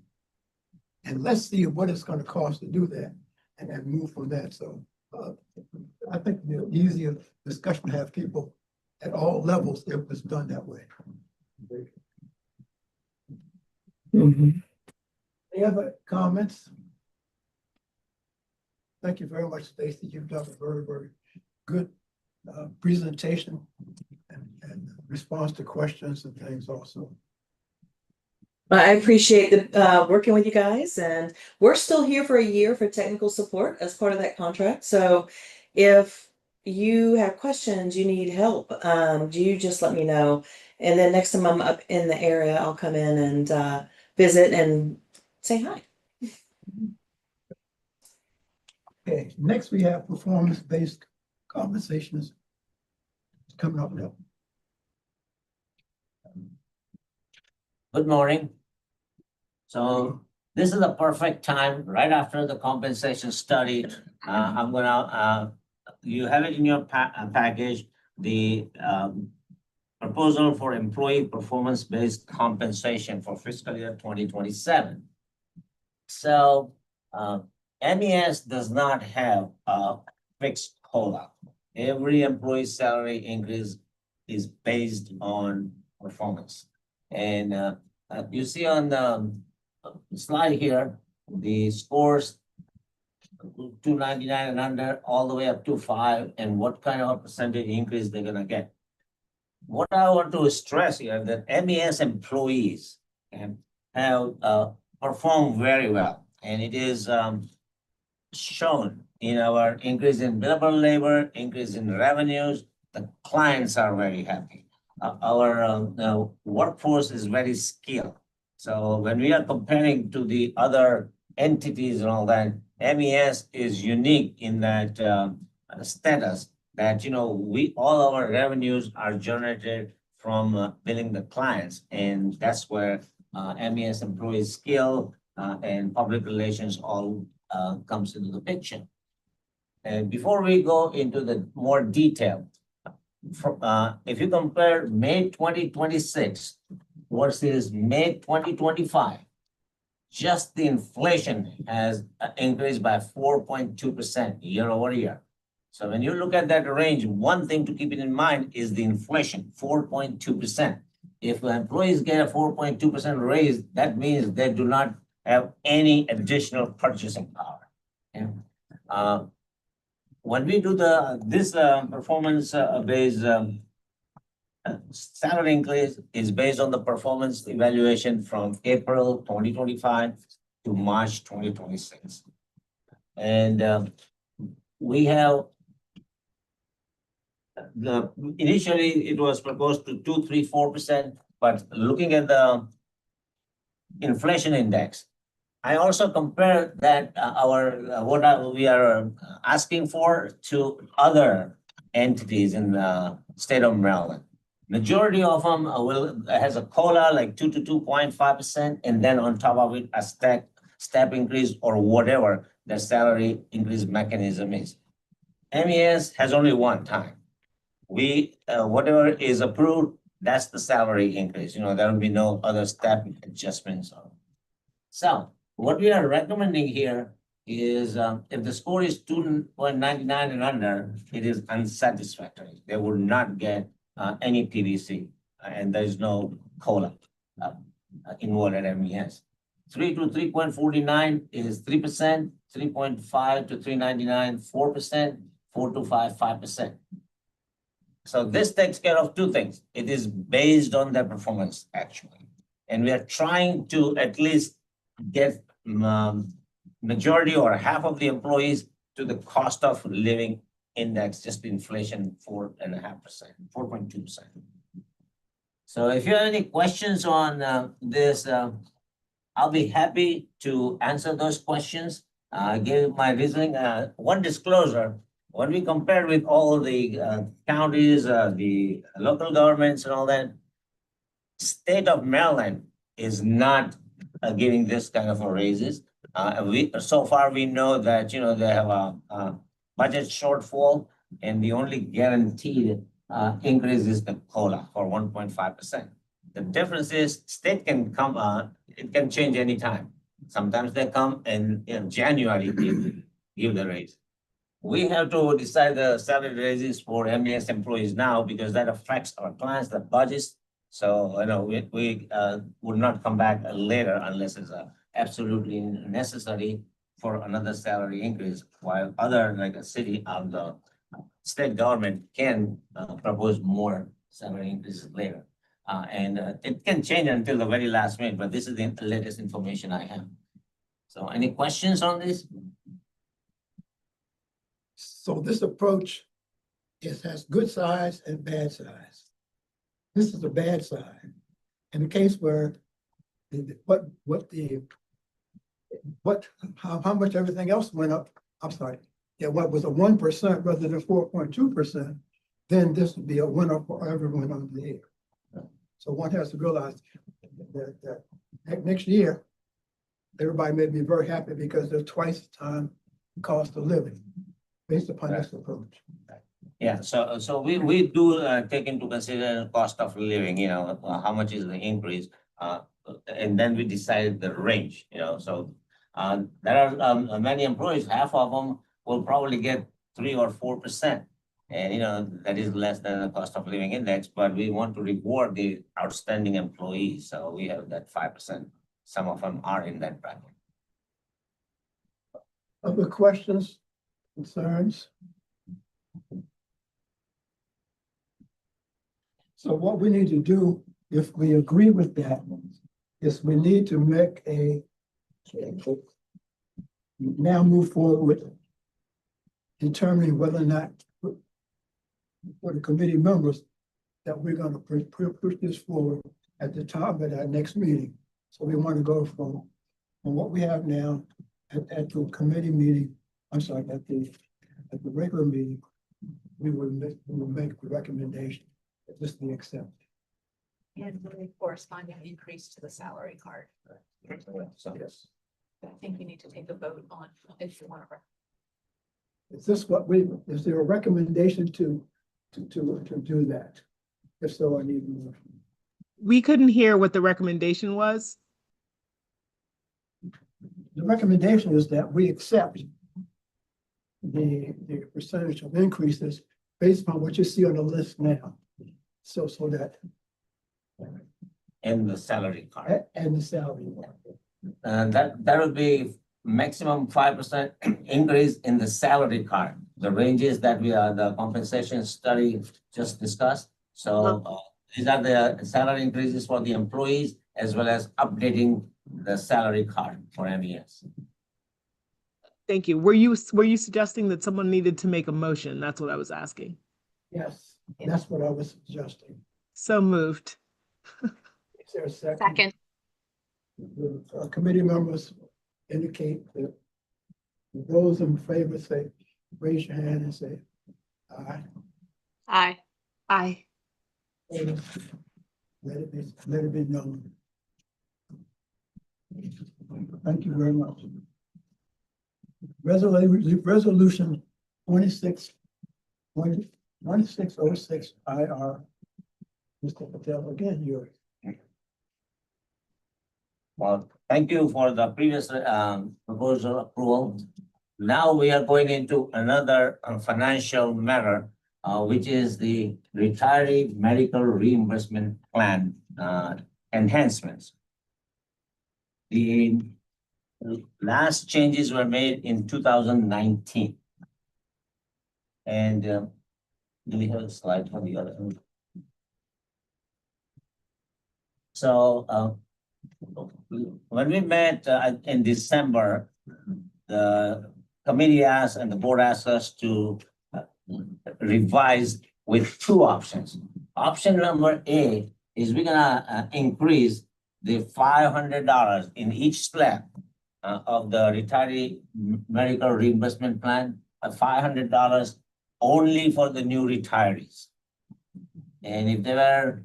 and let's see what it's going to cost to do that, and then move from that. So I think the easier discussion to have people at all levels if it's done that way. Any other comments? Thank you very much, Stacy. You've done a very good presentation and response to questions and things also. I appreciate the working with you guys, and we're still here for a year for technical support as part of that contract. So if you have questions, you need help, you just let me know. And then next time I'm up in the area, I'll come in and visit and say hi. Okay, next we have performance-based compensations coming up now. Good morning. So this is the perfect time, right after the compensation study. I'm gonna, you have it in your package, the proposal for employee performance-based compensation for fiscal year 2027. So MES does not have a fixed COLA. Every employee's salary increase is based on performance. And you see on the slide here, the scores 299 and under, all the way up to 5, and what kind of a percentage increase they're gonna get. What I want to stress here that MES employees and have performed very well. And it is shown in our increase in billable labor, increase in revenues. The clients are very happy. Our workforce is very skilled. So when we are comparing to the other entities and all that, MES is unique in that status that, we, all our revenues are generated from billing the clients. And that's where MES employees skill and public relations all comes into the picture. And before we go into the more detail, if you compare May 2026 versus May 2025, just the inflation has increased by 4.2% year over year. So when you look at that range, one thing to keep it in mind is the inflation, 4.2%. If employees get a 4.2% raise, that means they do not have any additional purchasing power. And when we do this performance based salary increase is based on the performance evaluation from April 2025 to March 2026. And we have initially it was proposed to 2, 3, 4%, but looking at the inflation index, I also compare that we are asking for to other entities in the state of Maryland. Majority of them has a COLA like 2 to 2.5%, and then on top of it a step increase or whatever the salary increase mechanism is. MES has only one time. We whatever is approved, that's the salary increase. There will be no other step adjustments. So what we are recommending here is if the score is 2.99 and under, it is unsatisfactory. They would not get any PVC, and there is no COLA involved at MES. 3 to 3.49 is 3%, 3.5 to 3.99, 4%, 4 to 5, 5%. So this takes care of two things. It is based on their performance, actually. And we are trying to at least get majority or half of the employees to the cost of living index, just inflation 4.5%, 4.2%. So if you have any questions on this, I'll be happy to answer those questions. Give my reasoning. One disclosure, when we compare with all the counties, the local governments and all that, state of Maryland is not giving this kind of a raises. So far we know that, they have a budget shortfall, and the only guaranteed increase is the COLA for 1.5%. The difference is state can come, it can change anytime. Sometimes they come in January, give the raise. We have to decide the salary raises for MES employees now because that affects our clients, the budgets. So, we would not come back later unless it's absolutely necessary for another salary increase, while other, like a city of the state government can propose more salary increases later. And it can change until the very last minute, but this is the latest information I have. So any questions on this? So this approach has good sides and bad sides. This is the bad side. In the case where how much everything else went up, I'm sorry, what was a 1% rather than 4.2%, then this would be a winner for everyone on the air. So one has to realize that next year, everybody may be very happy because there's twice the time cost of living based upon this approach. Yeah, so we do take into consideration cost of living, how much is the increase, and then we decide the range, so there are many employees, half of them will probably get 3 or 4%, and that is less than the cost of living index, but we want to reward the outstanding employees, so we have that 5%. Some of them are in that bracket. Other questions, concerns? So what we need to do, if we agree with that, is we need to make now move forward with determining whether or not for the committee members that we're gonna push this forward at the time of our next meeting. So we want to go from what we have now at the committee meeting, I'm sorry, at the regular meeting, we will make the recommendation that this be accepted. And the corresponding increase to the salary card. So, Yes. I think you need to take a vote on if you want to. Is this what is there a recommendation to do that? If so, I need more. We couldn't hear what the recommendation was. The recommendation is that we accept the percentage of increases based on what you see on the list now. So that, in the salary card. and the salary. That would be maximum 5% increase in the salary card. The ranges that the compensation study just discussed. So these are the salary increases for the employees as well as updating the salary card for MES. Thank you. Were you suggesting that someone needed to make a motion? That's what I was asking. Yes, that's what I was suggesting. So moved. Is there a second? Second. The committee members indicate that those in favor say, raise your hand and say aye. Aye. Aye. Let it be known. Thank you very much. Resolution 2606 IR. Mr. Patel, again, you're. Well, thank you for the previous proposal approval. Now we are going into another financial matter, which is the retiree medical reimbursement plan enhancements. The last changes were made in 2019. And do we have a slide for the other? So when we met in December, the committee asked and the board asked us to revise with two options. Option number A is we're gonna increase the $500 in each slab of the retiree medical reimbursement plan, $500 only for the new retirees. And if they were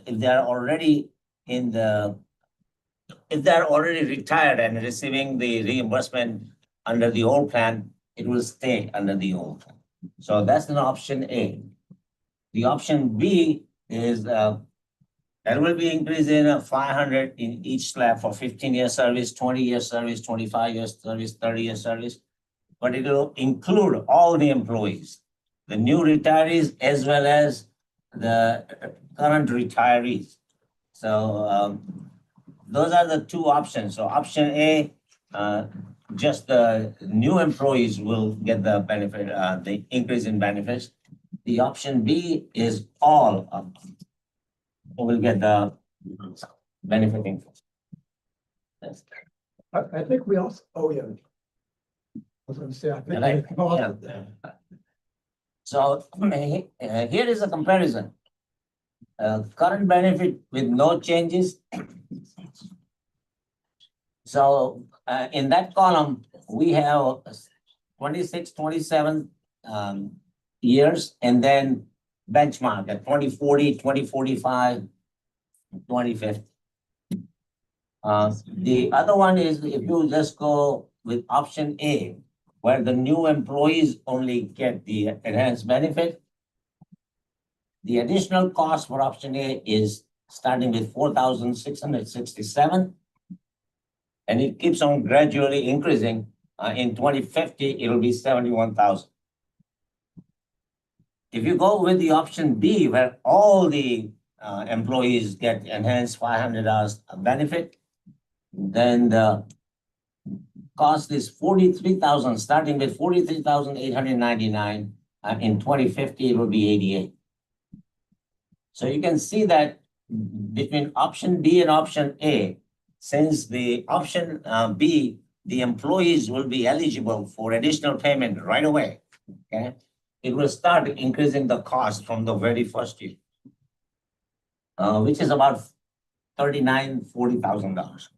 if they're already retired and receiving the reimbursement under the old plan, it will stay under the old plan. So that's an option A. The option B is there will be increase in 500 in each slab for 15-year service, 20-year service, 25-year service, 30-year service. But it will include all the employees, the new retirees as well as the current retirees. So those are the two options. So option A, just the new employees will get the benefit, the increase in benefits. The option B is all of them will get the benefiting. I think we also, oh yeah. I was gonna say, I think. Right. Yeah. So here is a comparison. Current benefit with no changes. So in that column, we have 26, 27 years, and then benchmark at 2040, 2045, 2050. The other one is if you just go with option A, where the new employees only get the enhanced benefit, the additional cost for option A is starting with 4,667, and it keeps on gradually increasing. In 2050, it'll be 71,000. If you go with the option B, where all the employees get enhanced $500 benefit, then the cost is 43,000, starting with 43,899. In 2050, it will be 88. So you can see that between option B and option A, since the option B, the employees will be eligible for additional payment right away, okay? It will start increasing the cost from the very first year, which is about $40,000.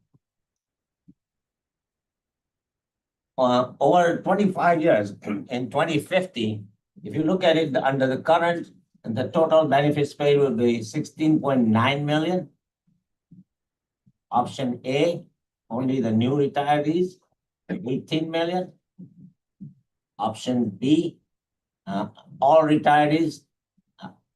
Over 25 years, in 2050, if you look at it under the current, the total benefits paid will be 16.9 million. Option A, only the new retirees, 18 million. Option B, all retirees.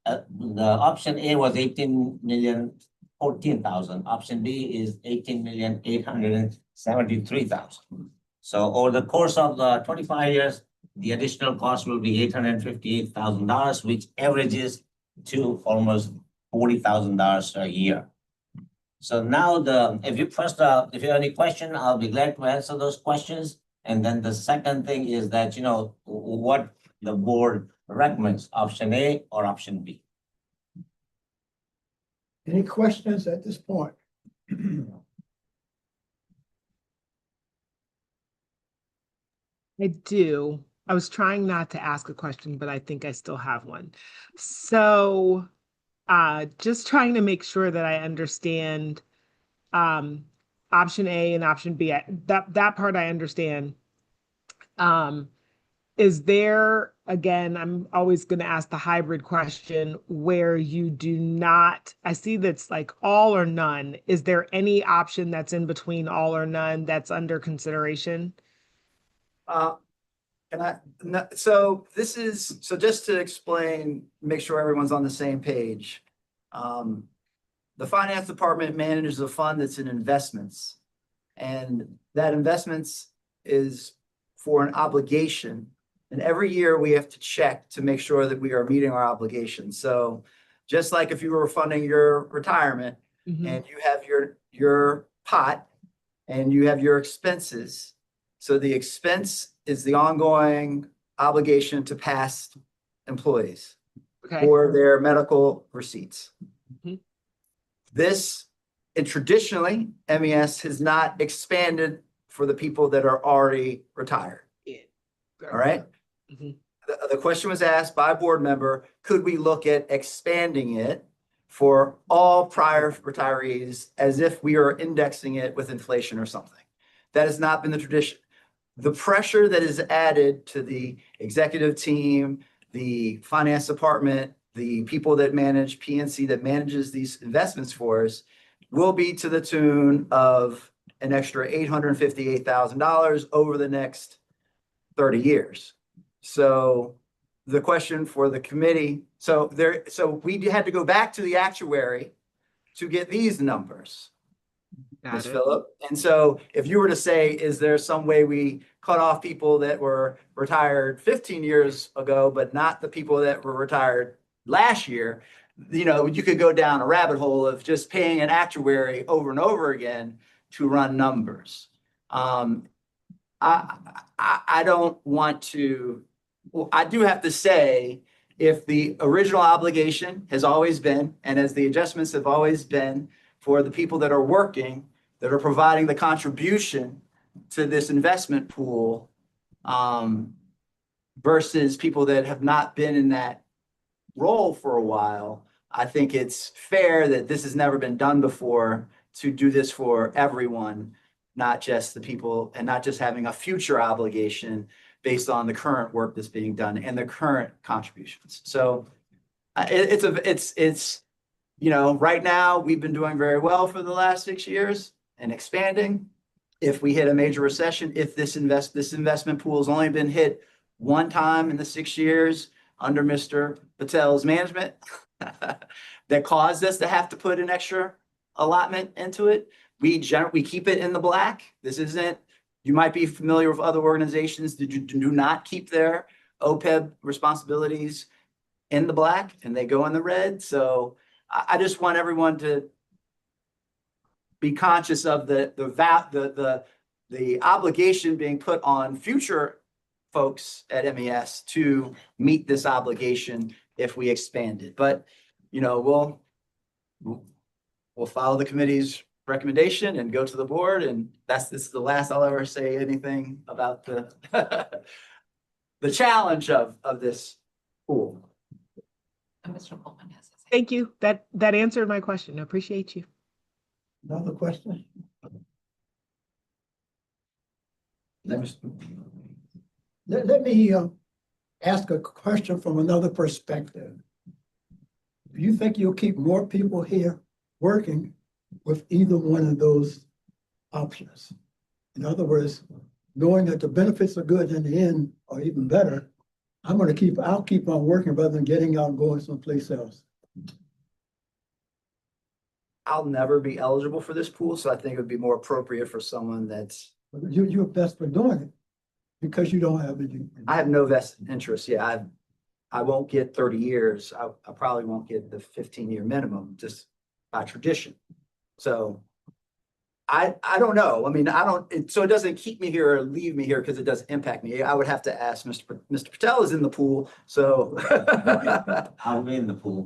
The option A was 18,014,000. Option B is 18,873,000. So over the course of the 25 years, the additional cost will be $858,000, which averages to almost $40,000 a year. So now if you have any question, I'll be glad to answer those questions. And then the second thing is that, what the board recommends, option A or option B. Any questions at this point? I do. I was trying not to ask a question, but I think I still have one. So, just trying to make sure that I understand option A and option B. That part I understand. Is there, again, I'm always going to ask the hybrid question where you do not, I see that's like all or none. Is there any option that's in between all or none that's under consideration? So just to explain, make sure everyone's on the same page. The finance department manages a fund that's in investments, and that investments is for an obligation. And every year we have to check to make sure that we are meeting our obligations. So just like if you were funding your retirement and you have your pot and you have your expenses. So the expense is the ongoing obligation to past employees for their medical receipts. This, and traditionally, MES has not expanded for the people that are already retired. All right. The question was asked by a board member, could we look at expanding it for all prior retirees as if we are indexing it with inflation or something? That has not been the tradition. The pressure that is added to the executive team, the finance department, the people that manage PNC that manages these investments for us will be to the tune of an extra $858,000 over the next 30 years. So the question for the committee, so we had to go back to the actuary to get these numbers. Ms. Phillip. And so if you were to say, is there some way we cut off people that were retired 15 years ago, but not the people that were retired last year, you could go down a rabbit hole of just paying an actuary over and over again to run numbers. I don't want to, well, I do have to say, if the original obligation has always been, and as the adjustments have always been for the people that are working, that are providing the contribution to this investment pool, versus people that have not been in that role for a while, I think it's fair that this has never been done before to do this for everyone, not just the people, and not just having a future obligation based on the current work that's being done and the current contributions. So it's right now we've been doing very well for the last 6 years and expanding. If we hit a major recession, if this investment pool has only been hit one time in the 6 years under Mr. Patel's management, that caused us to have to put an extra allotment into it. We keep it in the black. This isn't, you might be familiar with other organizations that do not keep their OPEB responsibilities in the black and they go in the red. So I just want everyone to be conscious of the obligation being put on future folks at MES to meet this obligation if we expand it. But we'll follow the committee's recommendation and go to the board, and this is the last I'll ever say anything about the the challenge of this pool. And Mr. Coleman has his hand. Thank you. That answered my question. I appreciate you. Another question? Let me ask a question from another perspective. Do you think you'll keep more people here working with either one of those options? In other words, knowing that the benefits are good in the end, or even better, I'll keep on working rather than getting out and going someplace else. I'll never be eligible for this pool, so I think it would be more appropriate for someone that's, You're best for doing it because you don't have any. I have no vested interest. Yeah, I won't get 30 years. I probably won't get the 15-year minimum just by tradition. So I don't know. I mean, so it doesn't keep me here or leave me here because it doesn't impact me. I would have to ask Mr. Patel is in the pool, so. I'll be in the pool.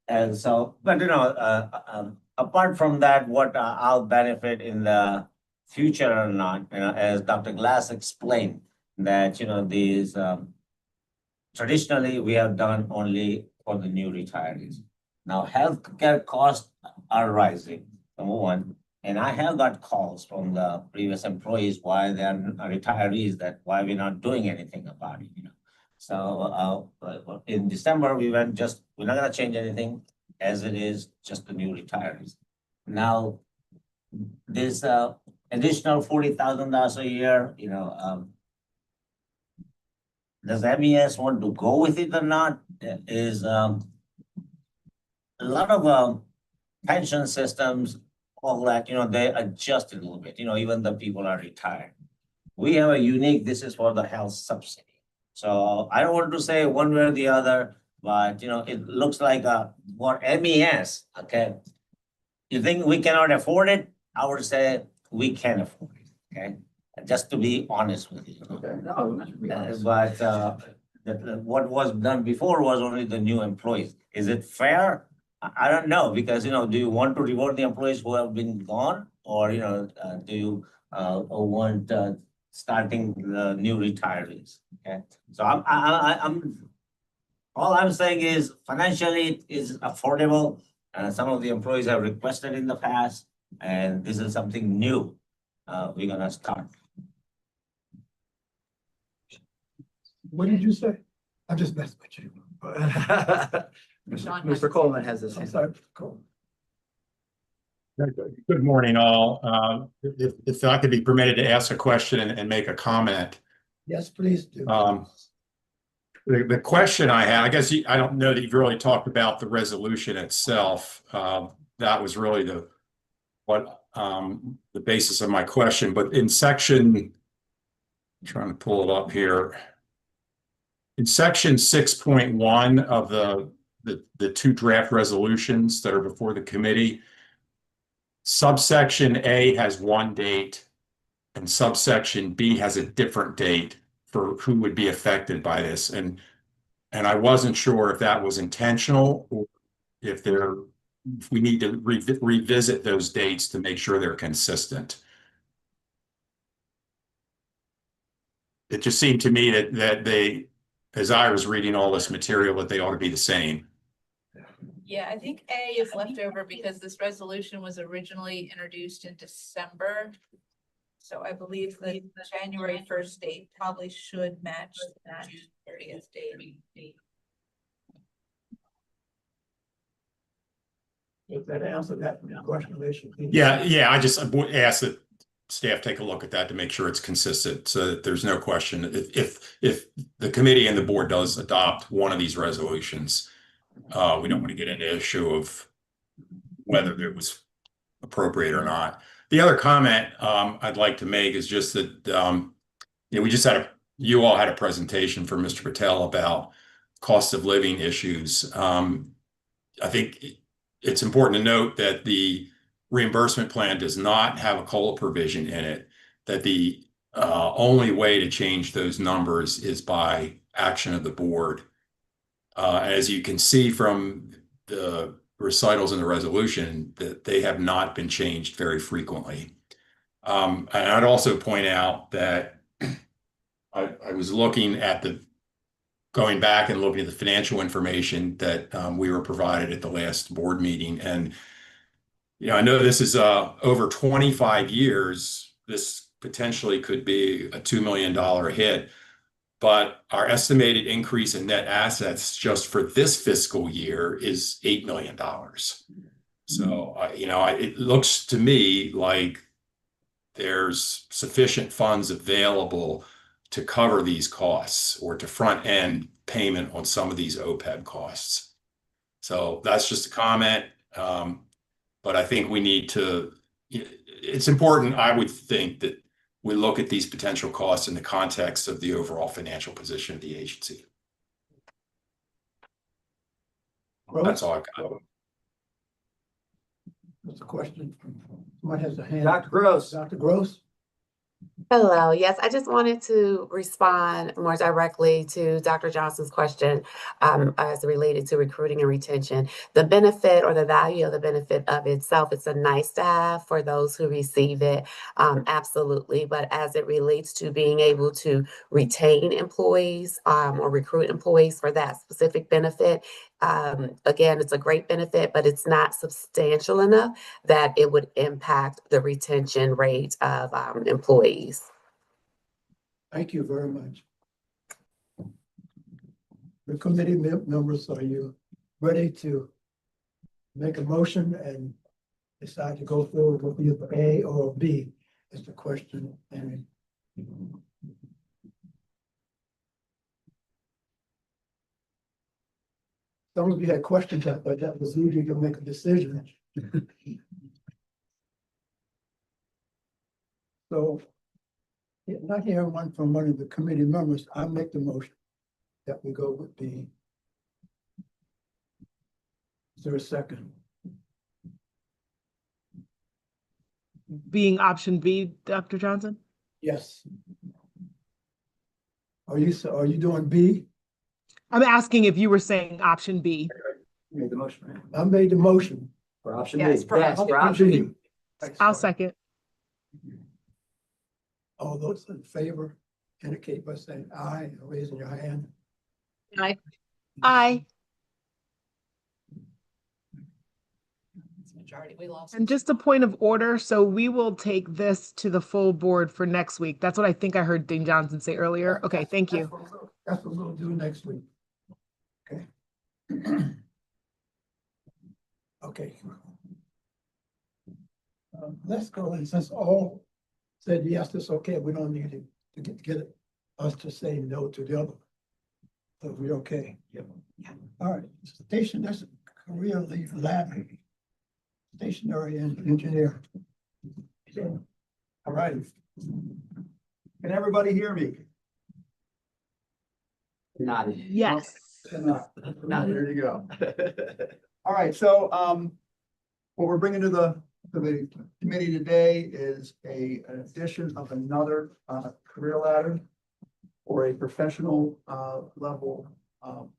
And so, but apart from that, what I'll benefit in the future or not, as Dr. Glass explained, that, these, traditionally, we have done only for the new retirees. Now, healthcare costs are rising, number one, and I have got calls from the previous employees why they are retirees, that why we're not doing anything about it, So in December, we're not gonna change anything as it is, just the new retirees. Now, this additional $40,000 a year, does MES want to go with it or not? Is a lot of pension systems, all that, they adjust it a little bit, even the people are retired. We have a unique, this is for the health subsidy. So I don't want to say one way or the other, but it looks like for MES, okay? You think we cannot afford it? I would say we can afford it, okay? Just to be honest with you. Okay. No, But what was done before was only the new employees. Is it fair? I don't know, because do you want to reward the employees who have been gone, or do you want starting the new retirees? Okay, so all I'm saying is financially it is affordable. Some of the employees have requested in the past, and this is something new we're gonna start. What did you say? I just messed with you. Mr. Coleman has this. I'm sorry. Cool. Good morning, all. If I could be permitted to ask a question and make a comment. Yes, please do. The question I had, I guess I don't know that you've really talked about the resolution itself. That was really the basis of my question. But in section, I'm trying to pull it up here. In section 6.1 of the two draft resolutions that are before the committee, subsection A has one date and subsection B has a different date for who would be affected by this. And I wasn't sure if that was intentional or if we need to revisit those dates to make sure they're consistent. It just seemed to me that they, as I was reading all this material, that they ought to be the same. Yeah, I think A is left over because this resolution was originally introduced in December. So I believe the January 1st date probably should match the June 30th date. Does that answer that question? Yeah. I just asked that staff take a look at that to make sure it's consistent, so that there's no question. If the committee and the board does adopt one of these resolutions, we don't want to get into the issue of whether it was appropriate or not. The other comment I'd like to make is just that we just you all had a presentation from Mr. Patel about cost of living issues. I think it's important to note that the reimbursement plan does not have a COLA provision in it, that the only way to change those numbers is by action of the board. As you can see from the recitals in the resolution, that they have not been changed very frequently. And I'd also point out that I was looking at going back and looking at the financial information that we were provided at the last board meeting. And, I know this is over 25 years, this potentially could be a $2 million hit, but our estimated increase in net assets just for this fiscal year is $8 million. So, it looks to me like there's sufficient funds available to cover these costs or to front end payment on some of these OPEB costs. So that's just a comment. But I think we need to, it's important, I would think, that we look at these potential costs in the context of the overall financial position of the agency. That's all I've got. What's the question? Someone has a hand. Dr. Gross. Dr. Gross? Hello. Yes, I just wanted to respond more directly to Dr. Johnson's question as related to recruiting and retention. The benefit or the value of the benefit of itself, it's a nice to have for those who receive it, absolutely. But as it relates to being able to retain employees or recruit employees for that specific benefit, again, it's a great benefit, but it's not substantial enough that it would impact the retention rate of employees. Thank you very much. The committee members, are you ready to make a motion and decide to go forward with either A or B? Is the question. And some of you had questions, but that was easy to make a decision. So, not hearing one from one of the committee members, I make the motion that we go with B. Is there a second? Being option B, Dr. Johnson? Yes. Are you doing B? I'm asking if you were saying option B. You made the motion, right? I made the motion. For option B. Yes, for option B. I'll second. All those in favor indicate by saying aye and raising your hand. Aye. Aye. It's majority, we lost. And just a point of order, so we will take this to the full board for next week. That's what I think I heard Dean Johnson say earlier. Okay, thank you. That's what we'll do next week. Okay. Okay. Let's go, and since all said yes, it's okay, we don't need to get us to say no to the other. So we're okay. Yep. All right, station, that's career leave lab, stationary engineer. So, All right. Can everybody hear me? Nodded. Yes. Now here you go. All right, so what we're bringing to the committee today is an addition of another career ladder or a professional level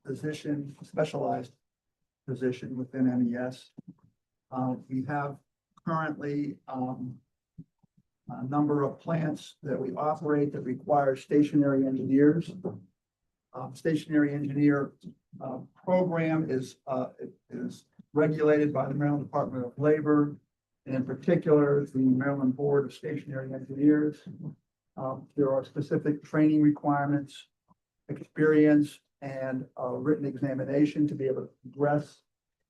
position, specialized position within MES. We have currently a number of plants that we operate that require stationary engineers. Stationary engineer program is regulated by the Maryland Department of Labor, and in particular, the Maryland Board of Stationary Engineers. There are specific training requirements, experience, and a written examination to be able to progress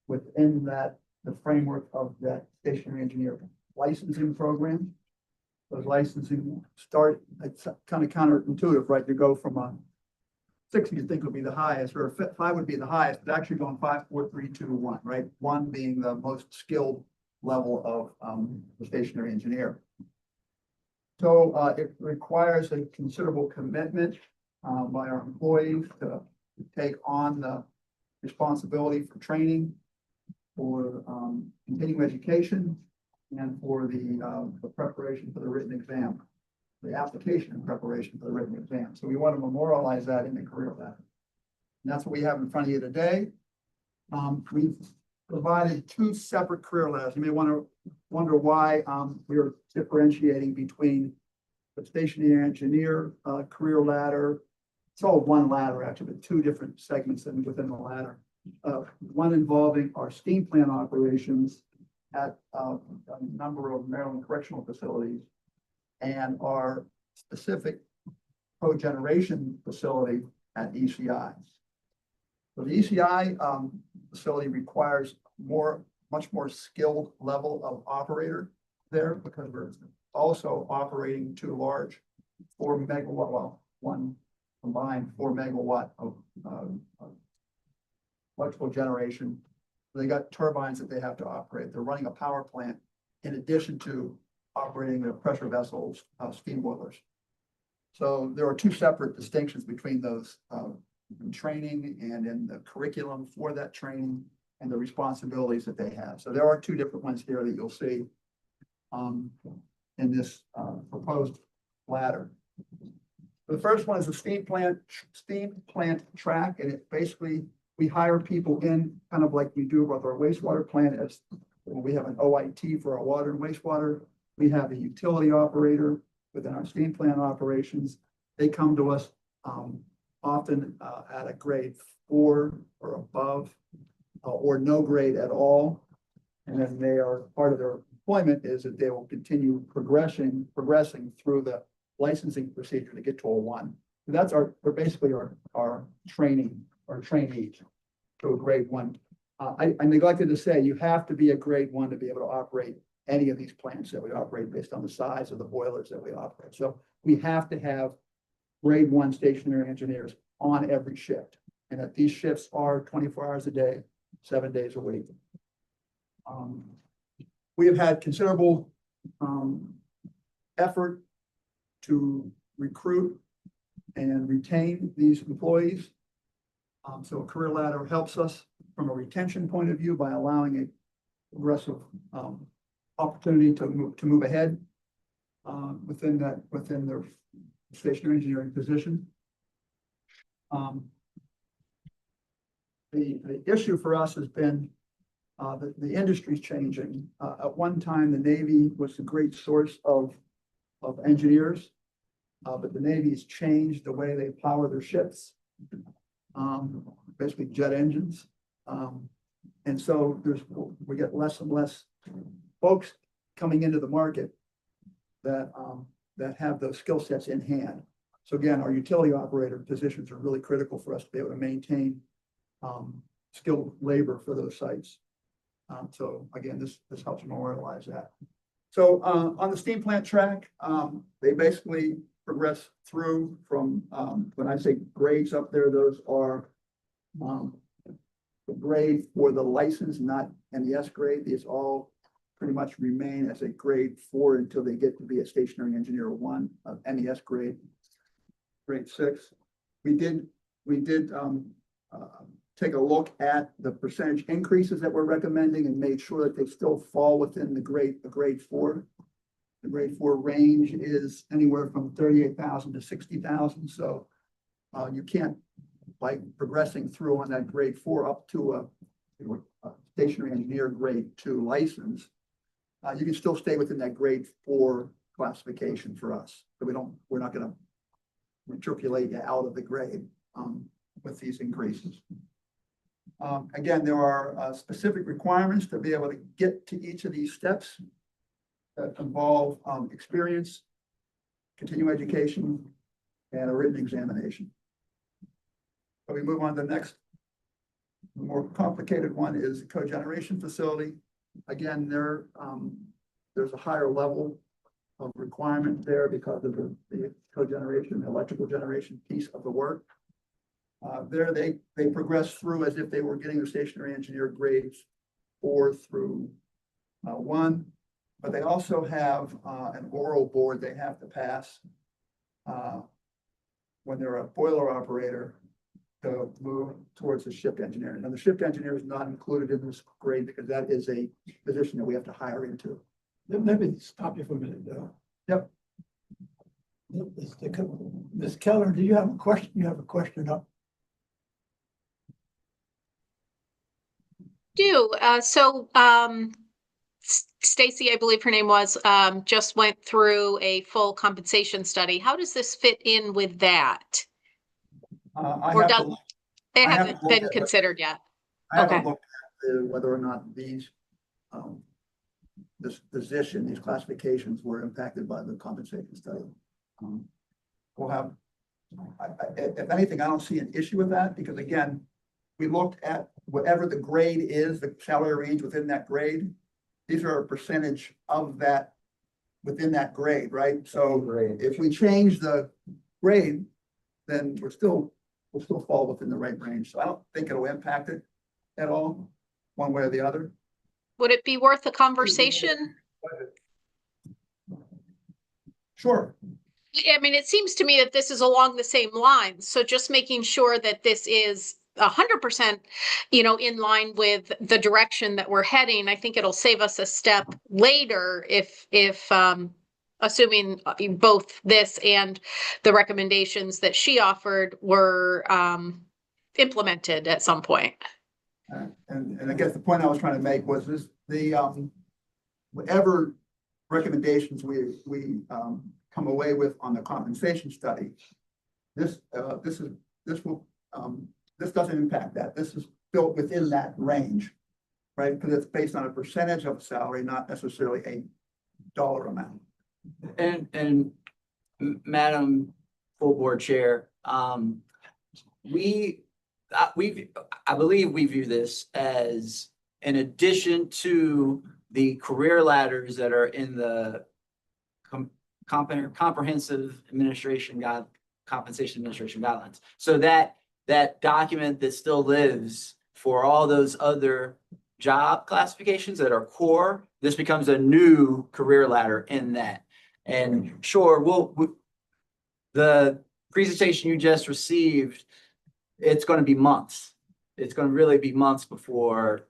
within the framework of that stationary engineer licensing program. Those licensing start, it's kind of counterintuitive, right? You go from a 6 you think would be the highest, or 5 would be the highest, but actually going 5, 4, 3, 2, 1, right? 1 being the most skilled level of the stationary engineer. So it requires a considerable commitment by our employees to take on the responsibility for training, for continuing education, and for the preparation for the written exam, the application and preparation for the written exam. So we want to memorialize that in the career ladder. And that's what we have in front of you today. We've provided two separate career ladders. You may want to wonder why we're differentiating between the stationary engineer career ladder. It's all one ladder, actually, but two different segments within the ladder. One involving our steam plant operations at a number of Maryland correctional facilities, and our specific cogeneration facility at ECI. So the ECI facility requires much more skilled level of operator there, because we're also operating two large 4 megawatt, well, one combined 4 megawatt of electrical generation. They got turbines that they have to operate. They're running a power plant in addition to operating their pressure vessels, steam boilers. So there are two separate distinctions between those in training and in the curriculum for that training and the responsibilities that they have. So there are two different ones here that you'll see in this proposed ladder. The first one is the steam plant track, and it basically, we hire people in kind of like we do with our wastewater plant. As we have an OIT for our water and wastewater, we have a utility operator within our steam plant operations. They come to us often at a grade 4 or above, or no grade at all. And then they are, part of their employment is that they will continue progressing through the licensing procedure to get to a 1. And that's they're basically our training, our trainees to a grade 1. I neglected to say, you have to be a grade 1 to be able to operate any of these plants that we operate based on the size of the boilers that we operate. So we have to have grade 1 stationary engineers on every shift, and that these shifts are 24 hours a day, 7 days a week. We have had considerable effort to recruit and retain these employees. So a career ladder helps us from a retention point of view by allowing a progressive opportunity to move ahead within their stationary engineering position. The issue for us has been the industry's changing. At one time, the Navy was a great source of engineers, but the Navy's changed the way they power their ships, basically jet engines. And so we get less and less folks coming into the market that have those skill sets in hand. So again, our utility operator positions are really critical for us to be able to maintain skilled labor for those sites. So again, this helps memorialize that. So on the steam plant track, they basically progress through from, when I say grades up there, those are the grade for the license, not MES grade. These all pretty much remain as a grade 4 until they get to be a stationary engineer 1 of MES grade 6. We did take a look at the percentage increases that we're recommending and made sure that they still fall within the grade 4. The grade 4 range is anywhere from 38,000 to 60,000. So you can't, by progressing through on that grade 4 up to a stationary engineer grade 2 license, you can still stay within that grade 4 classification for us. So we're not going to matriculate you out of the grade with these increases. Again, there are specific requirements to be able to get to each of these steps that involve experience, continuing education, and a written examination. So we move on to the next. The more complicated one is the cogeneration facility. Again, there's a higher level of requirement there because of the cogeneration, electrical generation piece of the work. There they progress through as if they were getting their stationary engineer grades 4 through 1, but they also have an oral board they have to pass when they're a boiler operator to move towards the shift engineer. And the shift engineer is not included in this grade because that is a position that we have to hire into. Let me stop you for a minute, though. Yep. Ms. Keller, do you have a question? You have a question up? Do, Stacy, I believe her name was, just went through a full compensation study. How does this fit in with that? I Or have to does, look- it I haven't hasn't looked been at it. considered yet? I haven't Okay. looked at whether or not these, this position, these classifications were impacted by the compensation study. We'll have, if anything, I don't see an issue with that, because again, we looked at whatever the grade is, the salary range within that grade. These are a percentage of that within that grade, right? So if we change the grade, then we'll still fall within the right range. So I don't think it'll impact it at all, one way or the other. Would it be worth a conversation? Sure. I mean, it seems to me that this is along the same lines. So just making sure that this is 100%, in line with the direction that we're heading. I think it'll save us a step later if assuming both this and the recommendations that she offered were implemented at some point. And I guess the point I was trying to make was this, whatever recommendations we come away with on the compensation study, this doesn't impact that. This is built within that range, right? Because it's based on a percentage of salary, not necessarily a dollar amount. And Madam Full Board Chair, I believe we view this as in addition to the career ladders that are in the comprehensive compensation administration guidelines. So that document that still lives for all those other job classifications that are core, this becomes a new career ladder in that. And sure, the presentation you just received, it's going to be months. It's going to really be months before,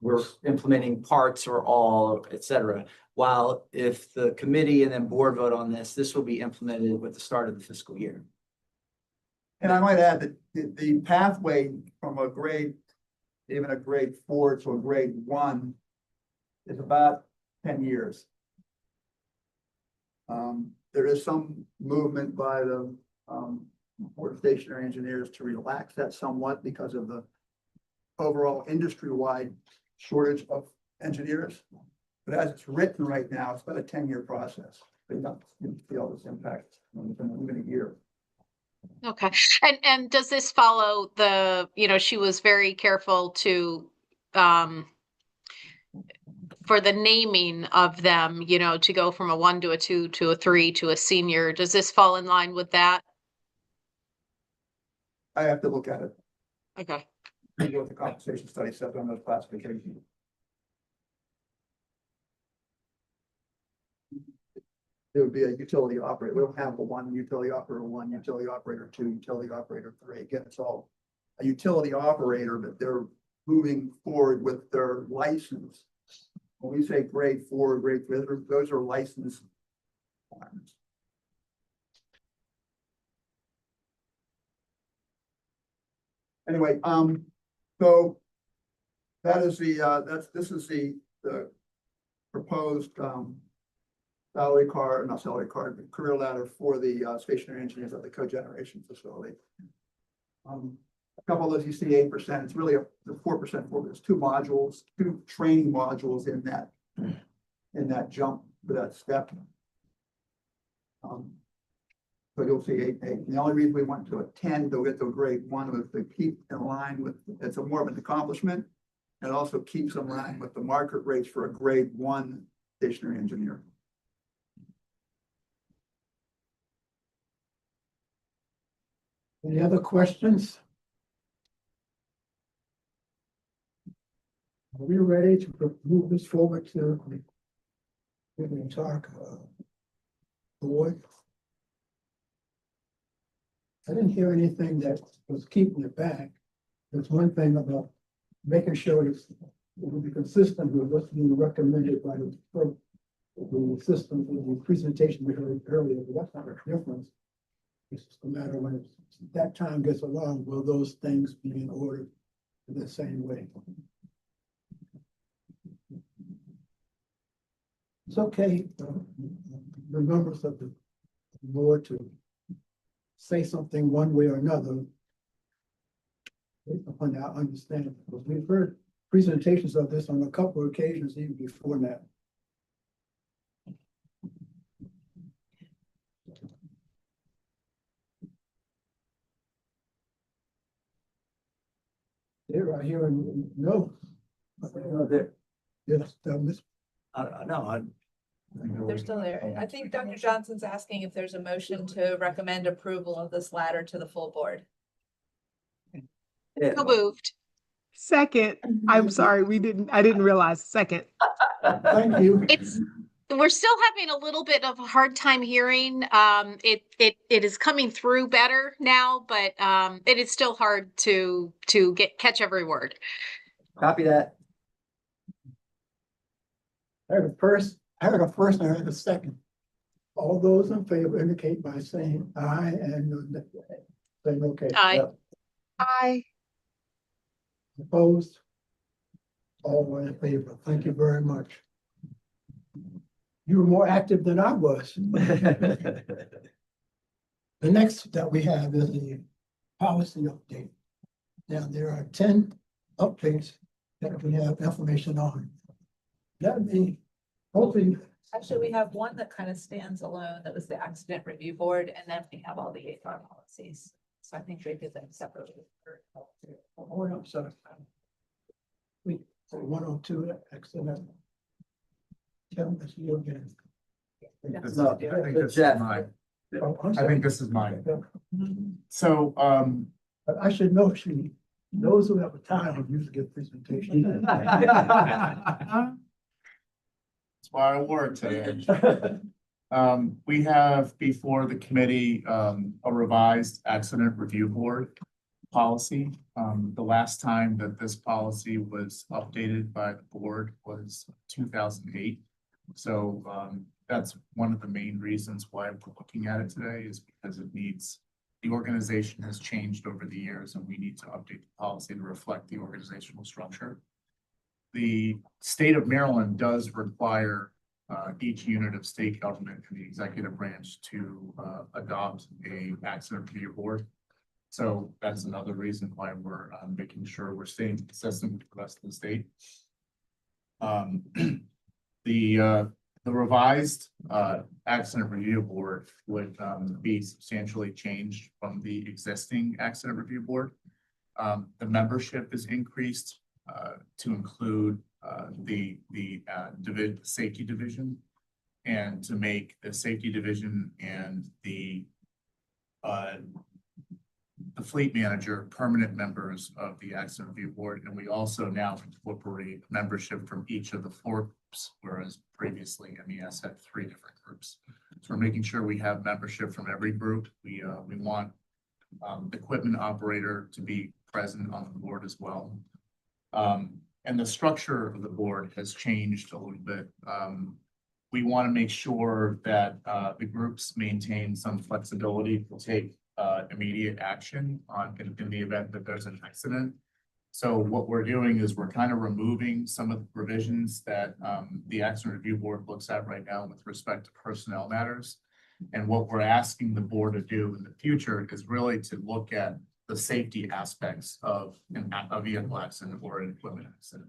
we're implementing parts or all, et cetera. While if the committee and then board vote on this, this will be implemented with the start of the fiscal year. And I might add that the pathway from a grade, even a grade 4 to a grade 1 is about 10 years. There is some movement by the Board of Stationary Engineers to relax that somewhat because of the overall industry-wide shortage of engineers. But as it's written right now, it's about a 10-year process. But not feel this impact within a year. Okay. And does this follow she was very careful to for the naming of them, to go from a 1 to a 2 to a 3 to a senior. Does this fall in line with that? I have to look at it. Okay. What the compensation study says on those classifications. There would be a utility operator. We don't have a 1 utility operator, 1 utility operator, 2 utility operator, 3. Again, it's all a utility operator, but they're moving forward with their license. When we say grade 4, grade 3, those are licensed. Anyway, so that is this is the proposed salary card, not salary card, but career ladder for the stationary engineers at the cogeneration facility. A couple of those you see 8%. It's really the 4% for there's 2 modules, 2 training modules in that jump for that step. So you'll see 8. The only reason we went to a 10 to get to a grade 1 was to keep in line with, it's a more of an accomplishment. And also keeps in line with the market rates for a grade 1 stationary engineer. Any other questions? Are we ready to move this forward to the entire board? I didn't hear anything that was keeping it back. There's one thing about making sure it will be consistent with what's being recommended by the system, the presentation we heard earlier, but that's not a difference. It's just a matter when that time gets along, will those things be in order in the same way? It's okay, the members of the board to say something one way or another. Based upon our understanding, because we've heard presentations of this on a couple of occasions even before that. They're right here and no. There. Yes, Miss No, They're still there. I think Dr. Johnson's asking if there's a motion to recommend approval of this ladder to the full board. yeah. So moved. Second, I'm sorry, I didn't realize, second. Thank you. We're still having a little bit of a hard time hearing. It is coming through better now, but it is still hard to catch every word. Copy that. I heard a first and I heard a second. All those in favor indicate by saying aye and saying okay. Aye. Yep. Aye. Opposed? All were in favor. Thank you very much. You were more active than I was. The next that we have is the policy update. Now, there are 10 updates that we have information on. That'd be hopefully. Actually, we have one that kind of stands alone. That was the accident review board, and then we have all the HR policies. So I think they did them separately. Oh, I'm sorry. We, 102, excellent. Tell us you again. No, I think this is Jeff. mine. Oh, I'm I sorry. think this is mine. So, But I should know she, those who have a time usually get presentations. that's why I wore it today. We have before the committee, a revised accident review board policy. The last time that this policy was updated by the board was 2008. So, that's one of the main reasons why we're looking at it today, is because the organization has changed over the years and we need to update the policy to reflect the organizational structure. The state of Maryland does require each unit of state government and the executive branch to adopt a accident review board. So that's another reason why we're making sure we're staying consistent with the rest of the state. The revised accident review board would be substantially changed from the existing accident review board. The membership is increased to include the safety division, and to make the safety division and the fleet manager permanent members of the accident review board. And we also now incorporate membership from each of the 4 groups, whereas previously MES had 3 different groups. So we're making sure we have membership from every group. We want equipment operator to be present on the board as well. And the structure of the board has changed a little bit. We want to make sure that the groups maintain some flexibility to take immediate action in the event that there's an accident. So what we're doing is we're kind of removing some of the provisions that the accident review board looks at right now with respect to personnel matters. And what we're asking the board to do in the future is really to look at the safety aspects of a vehicle accident or an equipment accident,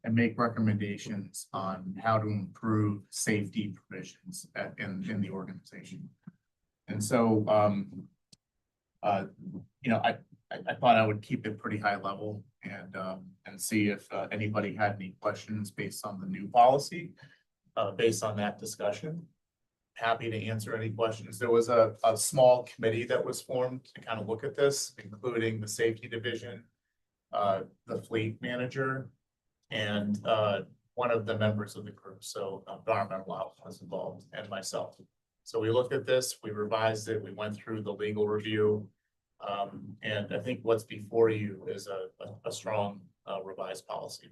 and make recommendations on how to improve safety provisions in the organization. And so, you know, I thought I would keep it pretty high level and see if anybody had any questions based on the new policy, based on that discussion. Happy to answer any questions. There was a small committee that was formed to kind of look at this, including the safety division, the fleet manager, and one of the members of the group. So environmental health was involved, and myself. So we looked at this, we revised it, we went through the legal review. And I think what's before you is a strong revised policy.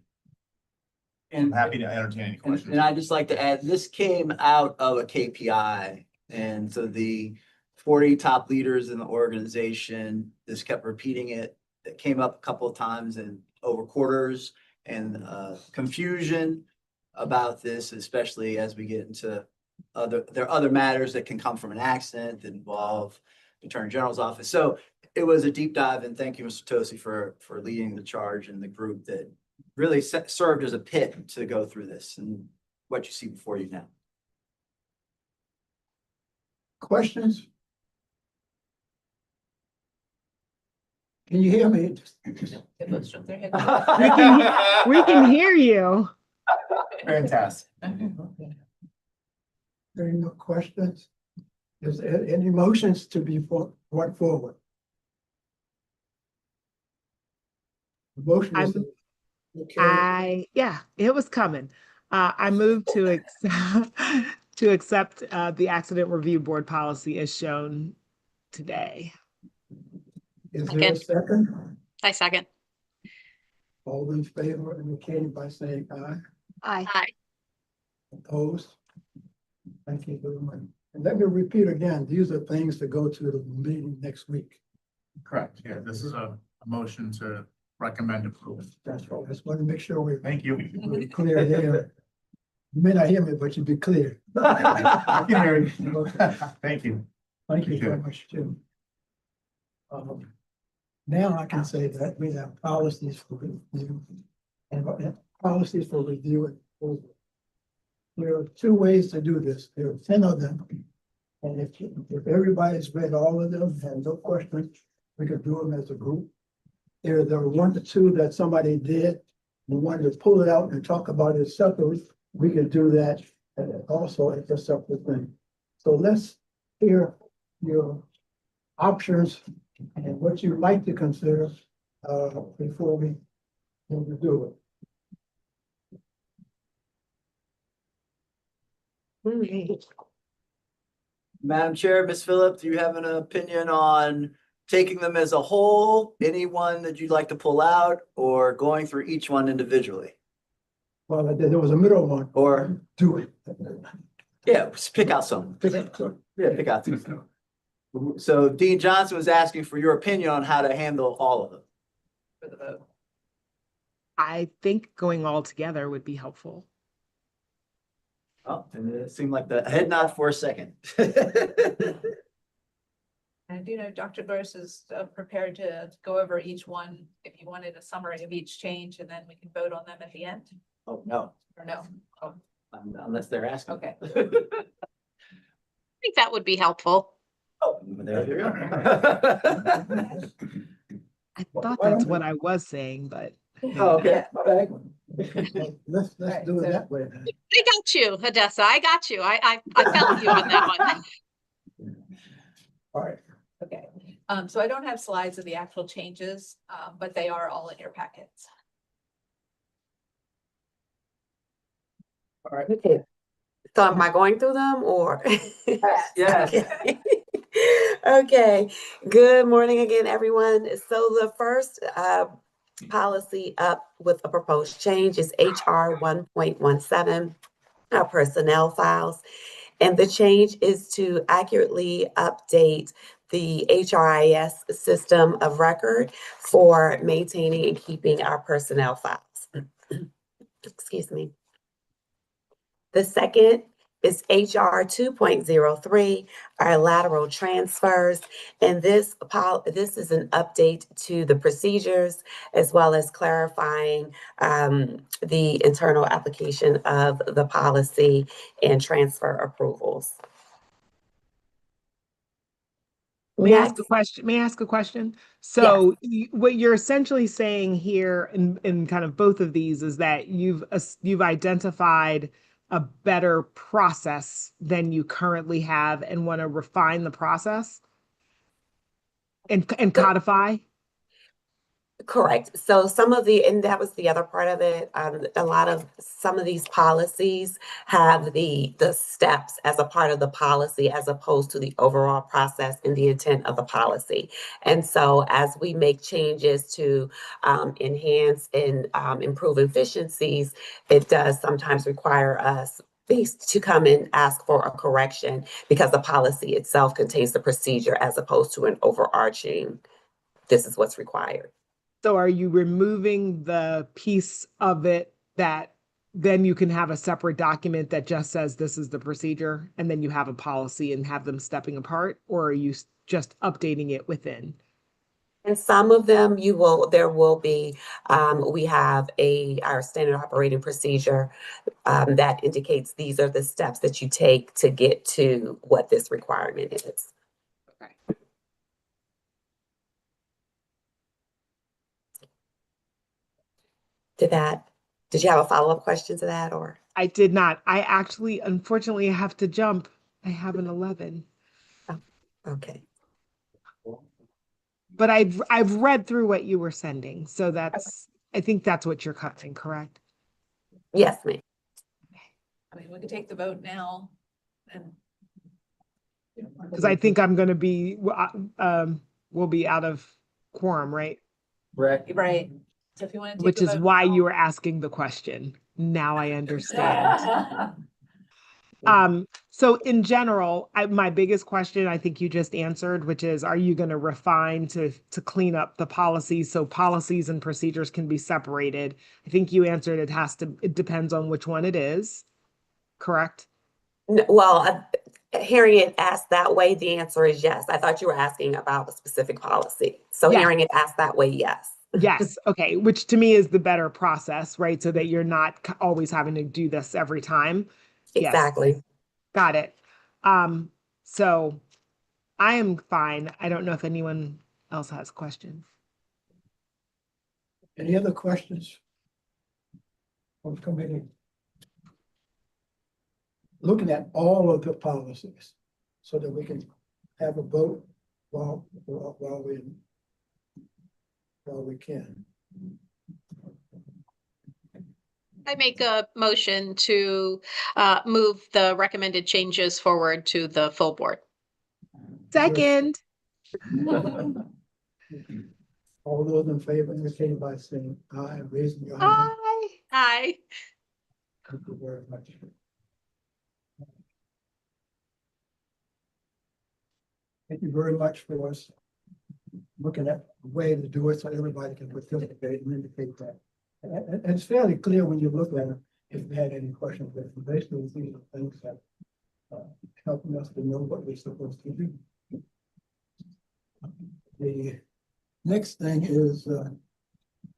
I'm And happy to entertain any questions. And I'd just like to add, this came out of a KPI. And so the 40 top leaders in the organization just kept repeating it. It came up a couple of times and over quarters and confusion. about this, especially as we get into there are other matters that can come from an accident that involve the Attorney General's office. So it was a deep dive, and thank you, Mr. Tosi, for leading the charge and the group that really served as a pit to go through this and what you see before you now. Questions? Can you hear me? They both shook their head. We can hear you. Fantastic. There are no questions? Is there any motions to be brought forward? The motion is. Yeah, it was coming. I move to accept to accept the accident review board policy as shown today. Is there a second? I second. All in favor indicating by saying aye. Aye. Opposed? Thank you very much. And let me repeat again, these are things to go to the meeting next week. Correct. Yeah, this is a motion to recommend approval. That's all. Just want to make sure we're Thank you. clear here. You may not hear me, but you be clear. I can hear you. Thank you. Thank you very much, Jim. Now I can say that we have policies for review and policies for review and approval. There are two ways to do this. There are 10 of them. And if everybody's read all of them and no questions, we could do them as a group. There are 1 to 2 that somebody did. We wanted to pull it out and talk about it separately. We could do that also as a separate thing. So let's hear your options and what you'd like to consider before we do it. Madam Chair, Ms. Phillip, do you have an opinion on taking them as a whole, anyone that you'd like to pull out, or going through each one individually? Well, there was a middle one. Or Do it. yeah, just pick out some. Pick up some. Yeah, pick out two. So Dean Johnson was asking for your opinion on how to handle all of them for the vote. I think going all together would be helpful. Oh, and it seemed like the head nod for a second. And you know, Dr. Burris is prepared to go over each one if you wanted a summary of each change, and then we can vote on them at the end, Oh, no, or no? Oh, unless they're asking. okay. I think that would be helpful. Oh, there you go. I thought that's what I was saying, but Oh, okay. Okay. Let's do it that way. Then. I got you, Odessa. I got you. I felt you on that one. All right. Okay, so I don't have slides of the actual changes, but they are all in your packets. All right. Okay. So am I going through them or? Yes. Okay. Okay. Good morning again, everyone. So the first policy up with a proposed change is HR 1.17, our personnel files. And the change is to accurately update the HRIS system of record for maintaining and keeping our personnel files. Excuse me. The second is HR 2.03, our lateral transfers. And this is an update to the procedures as well as clarifying the internal application of the policy and transfer approvals. may I ask a question? May I ask a question? So what you're essentially saying here in kind of both of these is that you've identified a better process than you currently have and want to refine the process and codify? Correct. So and that was the other part of it. Some of these policies have the steps as a part of the policy as opposed to the overall process and the intent of the policy. And so as we make changes to enhance and improve efficiencies, it does sometimes require us to come and ask for a correction because the policy itself contains the procedure as opposed to an overarching, this is what's required. So are you removing the piece of it that then you can have a separate document that just says this is the procedure, and then you have a policy and have them stepping apart, or are you just updating it within? And some of them there will be, we have our standard operating procedure that indicates these are the steps that you take to get to what this requirement is. Okay. Did you have a follow-up question to that, or? I did not. I actually, unfortunately, have to jump. I have an 11. Okay. But I've read through what you were sending, so I think that's what you're cutting, correct? Yes, ma'am. I mean, we could take the vote now and. Because I think I'm going to be, we'll be out of quorum, right? Right. So if you want to. Which is why you were asking the question. Now I understand. So in general, my biggest question, I think you just answered, which is, are you going to refine to clean up the policies so policies and procedures can be separated? I think you answered it depends on which one it is, correct? Well, hearing it asked that way, the answer is yes. I thought you were asking about a specific policy. So Yes. hearing it asked that way, yes. Yes. Okay. Which to me is the better process, right? So that you're not always having to do this every time. Exactly. Yes. Got it. So I am fine. I don't know if anyone else has questions. Any other questions? From the committee? Looking at all of the policies so that we can have a vote while we can. I make a motion to move the recommended changes forward to the full board. Second. All those in favor indicate by saying aye, raising your hand. Aye. Aye. Thank you very much. Thank you very much for us looking at a way to do it so everybody can participate and indicate that. And it's fairly clear when you look at it, if you had any questions, but basically these are things that helping us to know what we're supposed to do. The next thing is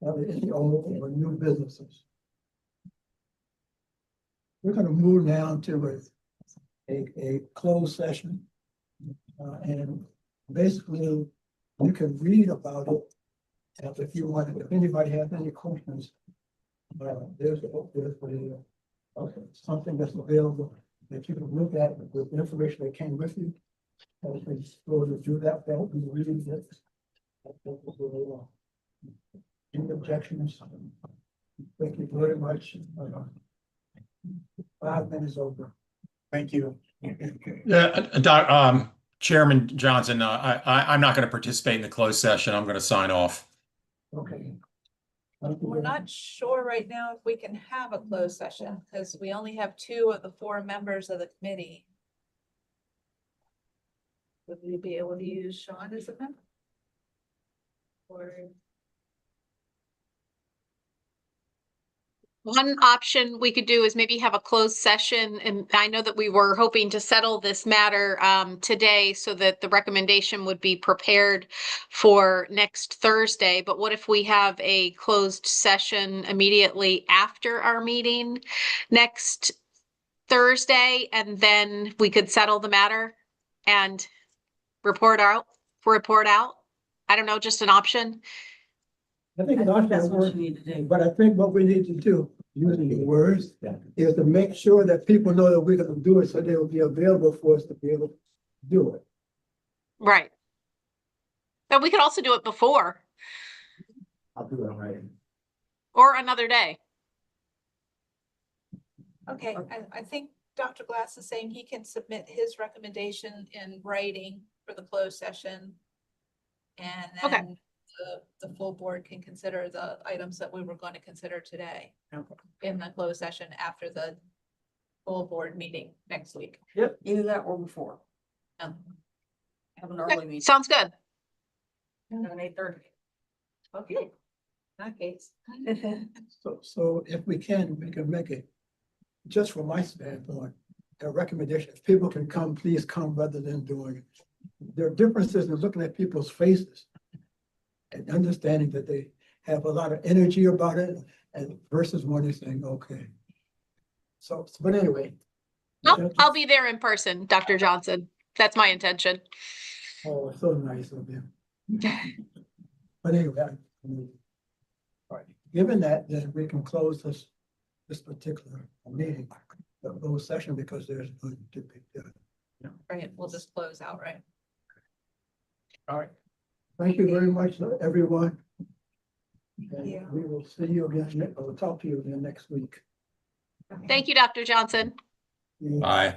any old or new businesses. We're going to move down to a closed session. And basically, you can read about it. And if you want, if anybody has any questions, there's something that's available that you can look at with the information that came with you. And if you go to do that, that will be reading it. Any objections? Thank you very much. 5 minutes over. Thank you. Chairman Johnson, I'm not going to participate in the closed session. I'm going to sign off. Okay. We're not sure right now if we can have a closed session because we only have 2 of the 4 members of the committee. Would we be able to use Sean as a member? Or One option we could do is maybe have a closed session, and I know that we were hoping to settle this matter today so that the recommendation would be prepared for next Thursday. But what if we have a closed session immediately after our meeting next Thursday, and then we could settle the matter and report out? I don't know, just an option. I think that's what you need to do. But I think what we need to do, using the words, is to make sure that people know that we're going to do it, so they will be available for us to be able to do it. Right. But we could also do it before I'll do it right. or another day. okay, I think Dr. Glass is saying he can submit his recommendation in writing for the closed session. And Okay. then the full board can consider the items that we were going to consider today in the closed session after the full board meeting next week. Yep, either that or before. Um, Have an Okay, early meeting. sounds good. At 8:30. Okay. Okay. So if we can make it, just from my standpoint, a recommendation, if people can come, please come rather than doing it. There are differences in looking at people's faces and understanding that they have a lot of energy about it and versus when they're saying, okay. So, but anyway. I'll be there in person, Dr. Johnson. That's my intention. Oh, so nice of you. But anyway, all right, given that, then we can close this particular meeting, the closed session, because there's going to be. Right, we'll just close out, right? All right. Thank you very much, everyone. And you. we will see you again, we'll talk to you again next week. Thank you, Dr. Johnson. Bye.